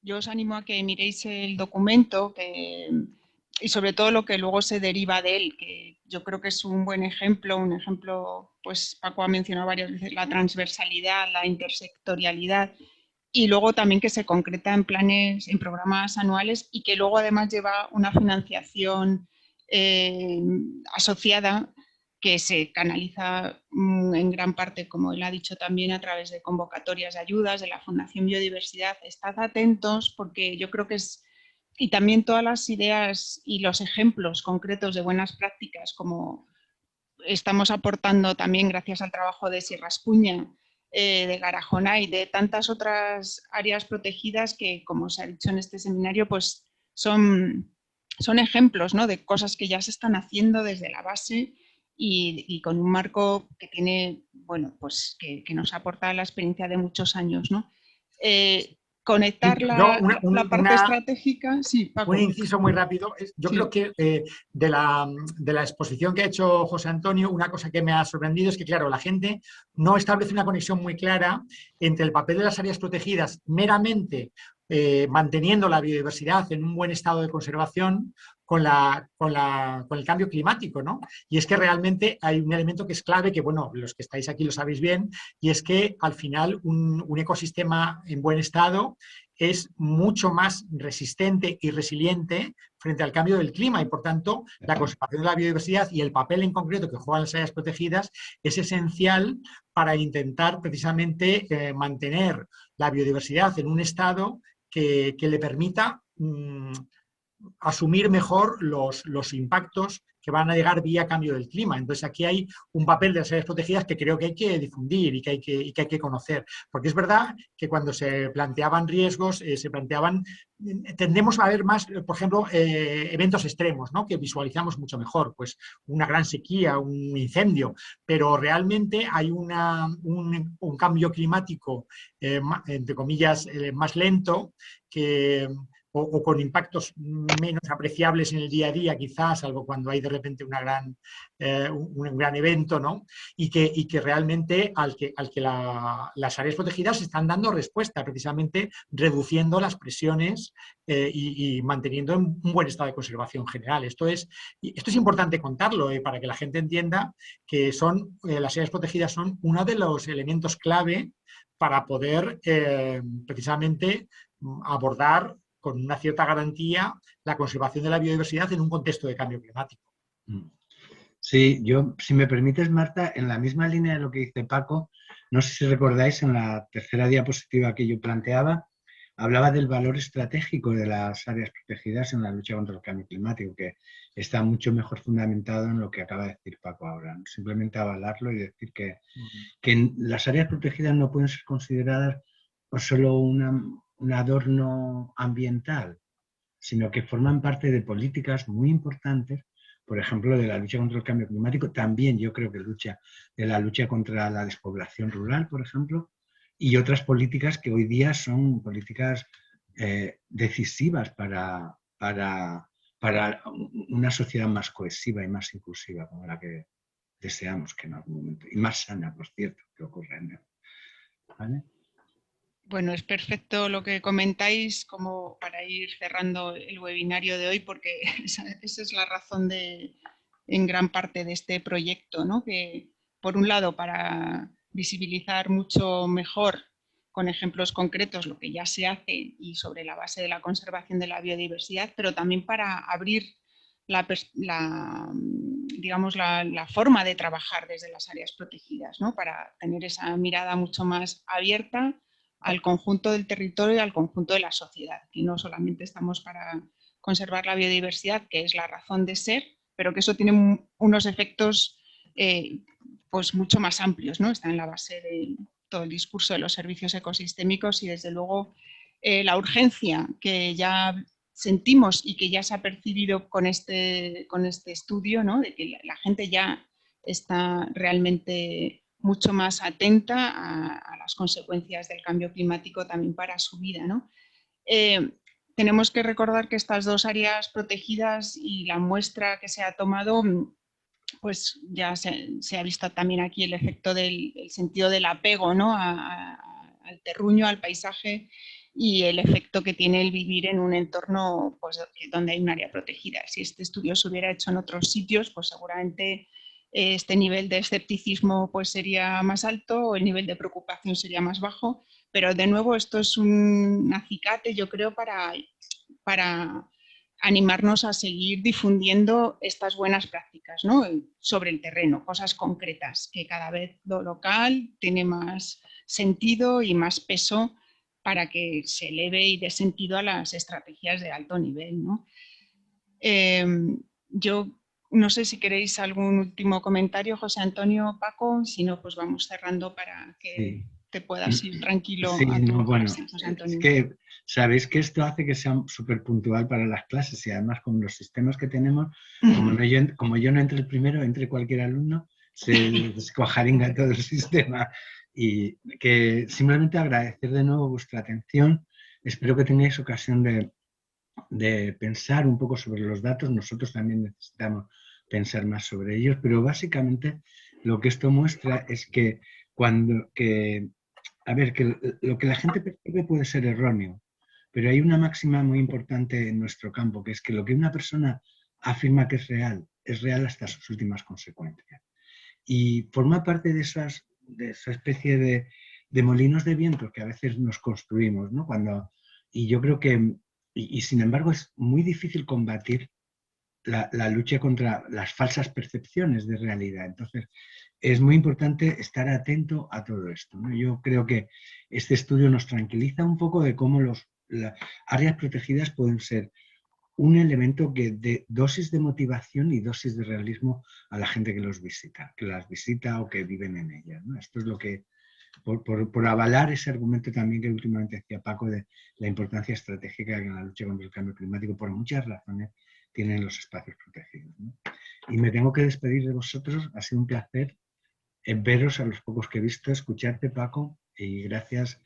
Yo os animo a que miréis el documento y sobre todo lo que luego se deriva de él, que yo creo que es un buen ejemplo, pues Paco ha mencionado varias veces la transversalidad, la intersectorialidad y luego también que se concreta en planes, en programas anuales y que luego además lleva una financiación asociada que se canaliza en gran parte, como él ha dicho también, a través de convocatorias de ayudas de la Fundación Biodiversidad. Estad atentos porque yo creo que y también todas las ideas y los ejemplos concretos de buenas prácticas, como estamos aportando también gracias al trabajo de Sierra Espuña, de Garajona y de tantas otras áreas protegidas que, como se ha dicho en este seminario, pues son ejemplos, ¿no?, de cosas que ya se están haciendo desde la base y con un marco que tiene, bueno, pues que nos aporta la experiencia de muchos años, ¿no? conectar Yo, la parte estratégica. Sí, Paco. Un inciso muy rápido. Yo creo que de la exposición que ha hecho José Antonio, una cosa que me ha sorprendido es que, claro, la gente no establece una conexión muy clara entre el papel de las áreas protegidas meramente manteniendo la biodiversidad en un buen estado de conservación con el cambio climático, ¿no? Y es que realmente hay un elemento que es clave, que bueno, los que estáis aquí lo sabéis bien, y es que al final un ecosistema en buen estado es mucho más resistente y resiliente frente al cambio del clima y, por tanto, la conservación de la biodiversidad y el papel en concreto que juegan las áreas protegidas es esencial para intentar precisamente mantener la biodiversidad en un estado que le permita asumir mejor los impactos que van a llegar vía cambio del clima. Entonces aquí hay un papel de las áreas protegidas que creo que hay que difundir y que hay que conocer. Porque es verdad que cuando se planteaban riesgos, tendemos a ver más, por ejemplo, eventos extremos, ¿no? Que visualizamos mucho mejor, pues una gran sequía, un incendio, pero realmente hay un cambio climático, entre comillas, más lento, o con impactos menos apreciables en el día a día, quizás, salvo cuando hay de repente un gran evento, ¿no? Y que realmente al que las áreas protegidas están dando respuesta, precisamente reduciendo las presiones y manteniendo un buen estado de conservación general. Esto es importante contarlo para que la gente entienda que las áreas protegidas son uno de los elementos clave para poder precisamente abordar con una cierta garantía la conservación de la biodiversidad en un contexto de cambio climático. Sí, yo, si me permites, Marta, en la misma línea de lo que dice Paco, no sé si recordáis en la tercera diapositiva que yo planteaba, hablaba del valor estratégico de las áreas protegidas en la lucha contra el cambio climático, que está mucho mejor fundamentado en lo que acaba de decir Paco ahora, ¿no? Simplemente avalarlo y decir que las áreas protegidas no pueden ser consideradas solo un adorno ambiental, sino que forman parte de políticas muy importantes, por ejemplo, de la lucha contra el cambio climático, también yo creo que de la lucha contra la despoblación rural, por ejemplo, y otras políticas que hoy día son políticas decisivas para una sociedad más cohesiva y más inclusiva, como la que deseamos que en algún momento, y más sana, por cierto, que ocurra en él. ¿Vale? Bueno, es perfecto lo que comentáis como para ir cerrando el webinario de hoy, porque esa es la razón en gran parte de este proyecto, ¿no? Que por un lado para visibilizar mucho mejor con ejemplos concretos lo que ya se hace y sobre la base de la conservación de la biodiversidad, pero también para abrir digamos, la forma de trabajar desde las áreas protegidas, ¿no? Para tener esa mirada mucho más abierta al conjunto del territorio y al conjunto de la sociedad. Y no solamente estamos para conservar la biodiversidad, que es la razón de ser, pero que eso tiene unos efectos pues mucho más amplios, ¿no? Está en la base de todo el discurso de los servicios ecosistémicos y desde luego la urgencia que ya sentimos y que ya se ha percibido con este estudio, ¿no? De que la gente ya está realmente mucho más atenta a las consecuencias del cambio climático también para su vida, ¿no? Tenemos que recordar que estas dos áreas protegidas y la muestra que se ha tomado, pues ya se ha visto también aquí el efecto del sentido del apego, ¿no? Al terruño, al paisaje y el efecto que tiene el vivir en un entorno pues, donde hay un área protegida. Si este estudio se hubiera hecho en otros sitios, pues seguramente este nivel de escepticismo pues, sería más alto o el nivel de preocupación sería más bajo, pero de nuevo esto es un acicate, yo creo, para animarnos a seguir difundiendo estas buenas prácticas, ¿no? Sobre el terreno, cosas concretas, que cada vez lo local tiene más sentido y más peso para que se eleve y dé sentido a las estrategias de alto nivel, ¿no? Yo no sé si queréis algún último comentario, José Antonio, Paco, si no, pues vamos cerrando para que te puedas ir tranquilo a tu clase, José Antonio. Es que sabéis que esto hace que sea súper puntual para las clases y además con los sistemas que tenemos, como yo no entre el primero, entre cualquier alumno, se descuajaringa todo el sistema. Y que simplemente agradecer de nuevo vuestra atención. espero que tengáis ocasión de pensar un poco sobre los datos. Nosotros también necesitamos pensar más sobre ellos, pero básicamente lo que esto muestra es que que lo que la gente percibe puede ser erróneo, pero hay una máxima muy importante en nuestro campo, que es que lo que una persona afirma que es real hasta sus últimas consecuencias. Y forma parte de esa especie de molinos de viento que a veces nos construimos, ¿no? Y yo creo que, y sin embargo, es muy difícil combatir la lucha contra las falsas percepciones de realidad. Entonces, es muy importante estar atento a todo esto, ¿no? Yo creo que este estudio nos tranquiliza un poco de cómo las áreas protegidas pueden ser un elemento que dé dosis de motivación y dosis de realismo a la gente que las visita o que viven en ellas, ¿no? Esto es lo que, por avalar ese argumento también que últimamente decía Paco de la importancia estratégica que en la lucha contra el cambio climático, por muchas razones, tienen los espacios protegidos, ¿no? Y me tengo que despedir de vosotros. Ha sido un placer veros a los pocos que he visto, escucharte, Paco, y gracias,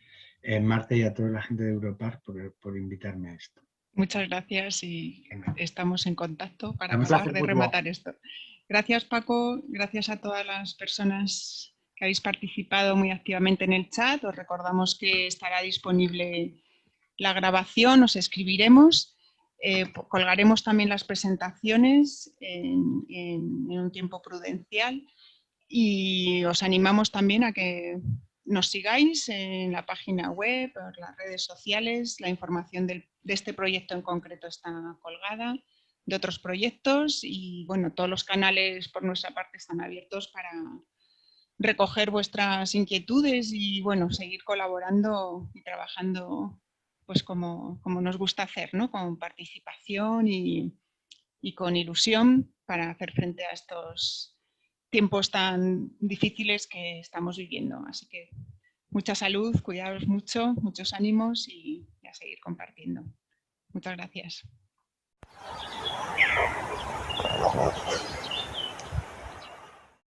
Marta, y a toda la gente de Europark por invitarme a esto. Muchas gracias y estamos en contacto para Un acabar placer de mutuo. rematar esto. Gracias, Paco. Gracias a todas las personas que habéis participado muy activamente en el chat. Os recordamos que estará disponible la grabación, os escribiremos. Colgaremos también las presentaciones en un tiempo prudencial y os animamos también a que nos sigáis en la página web, en las redes sociales. La información de este proyecto en concreto está colgada, de otros proyectos y bueno, todos los canales por nuestra parte están abiertos para recoger vuestras inquietudes y bueno, seguir colaborando y trabajando pues como nos gusta hacer, ¿no? Con participación y con ilusión para hacer frente a estos tiempos tan difíciles que estamos viviendo. Así que mucha salud, cuidaos mucho, muchos ánimos y a seguir compartiendo. Muchas gracias.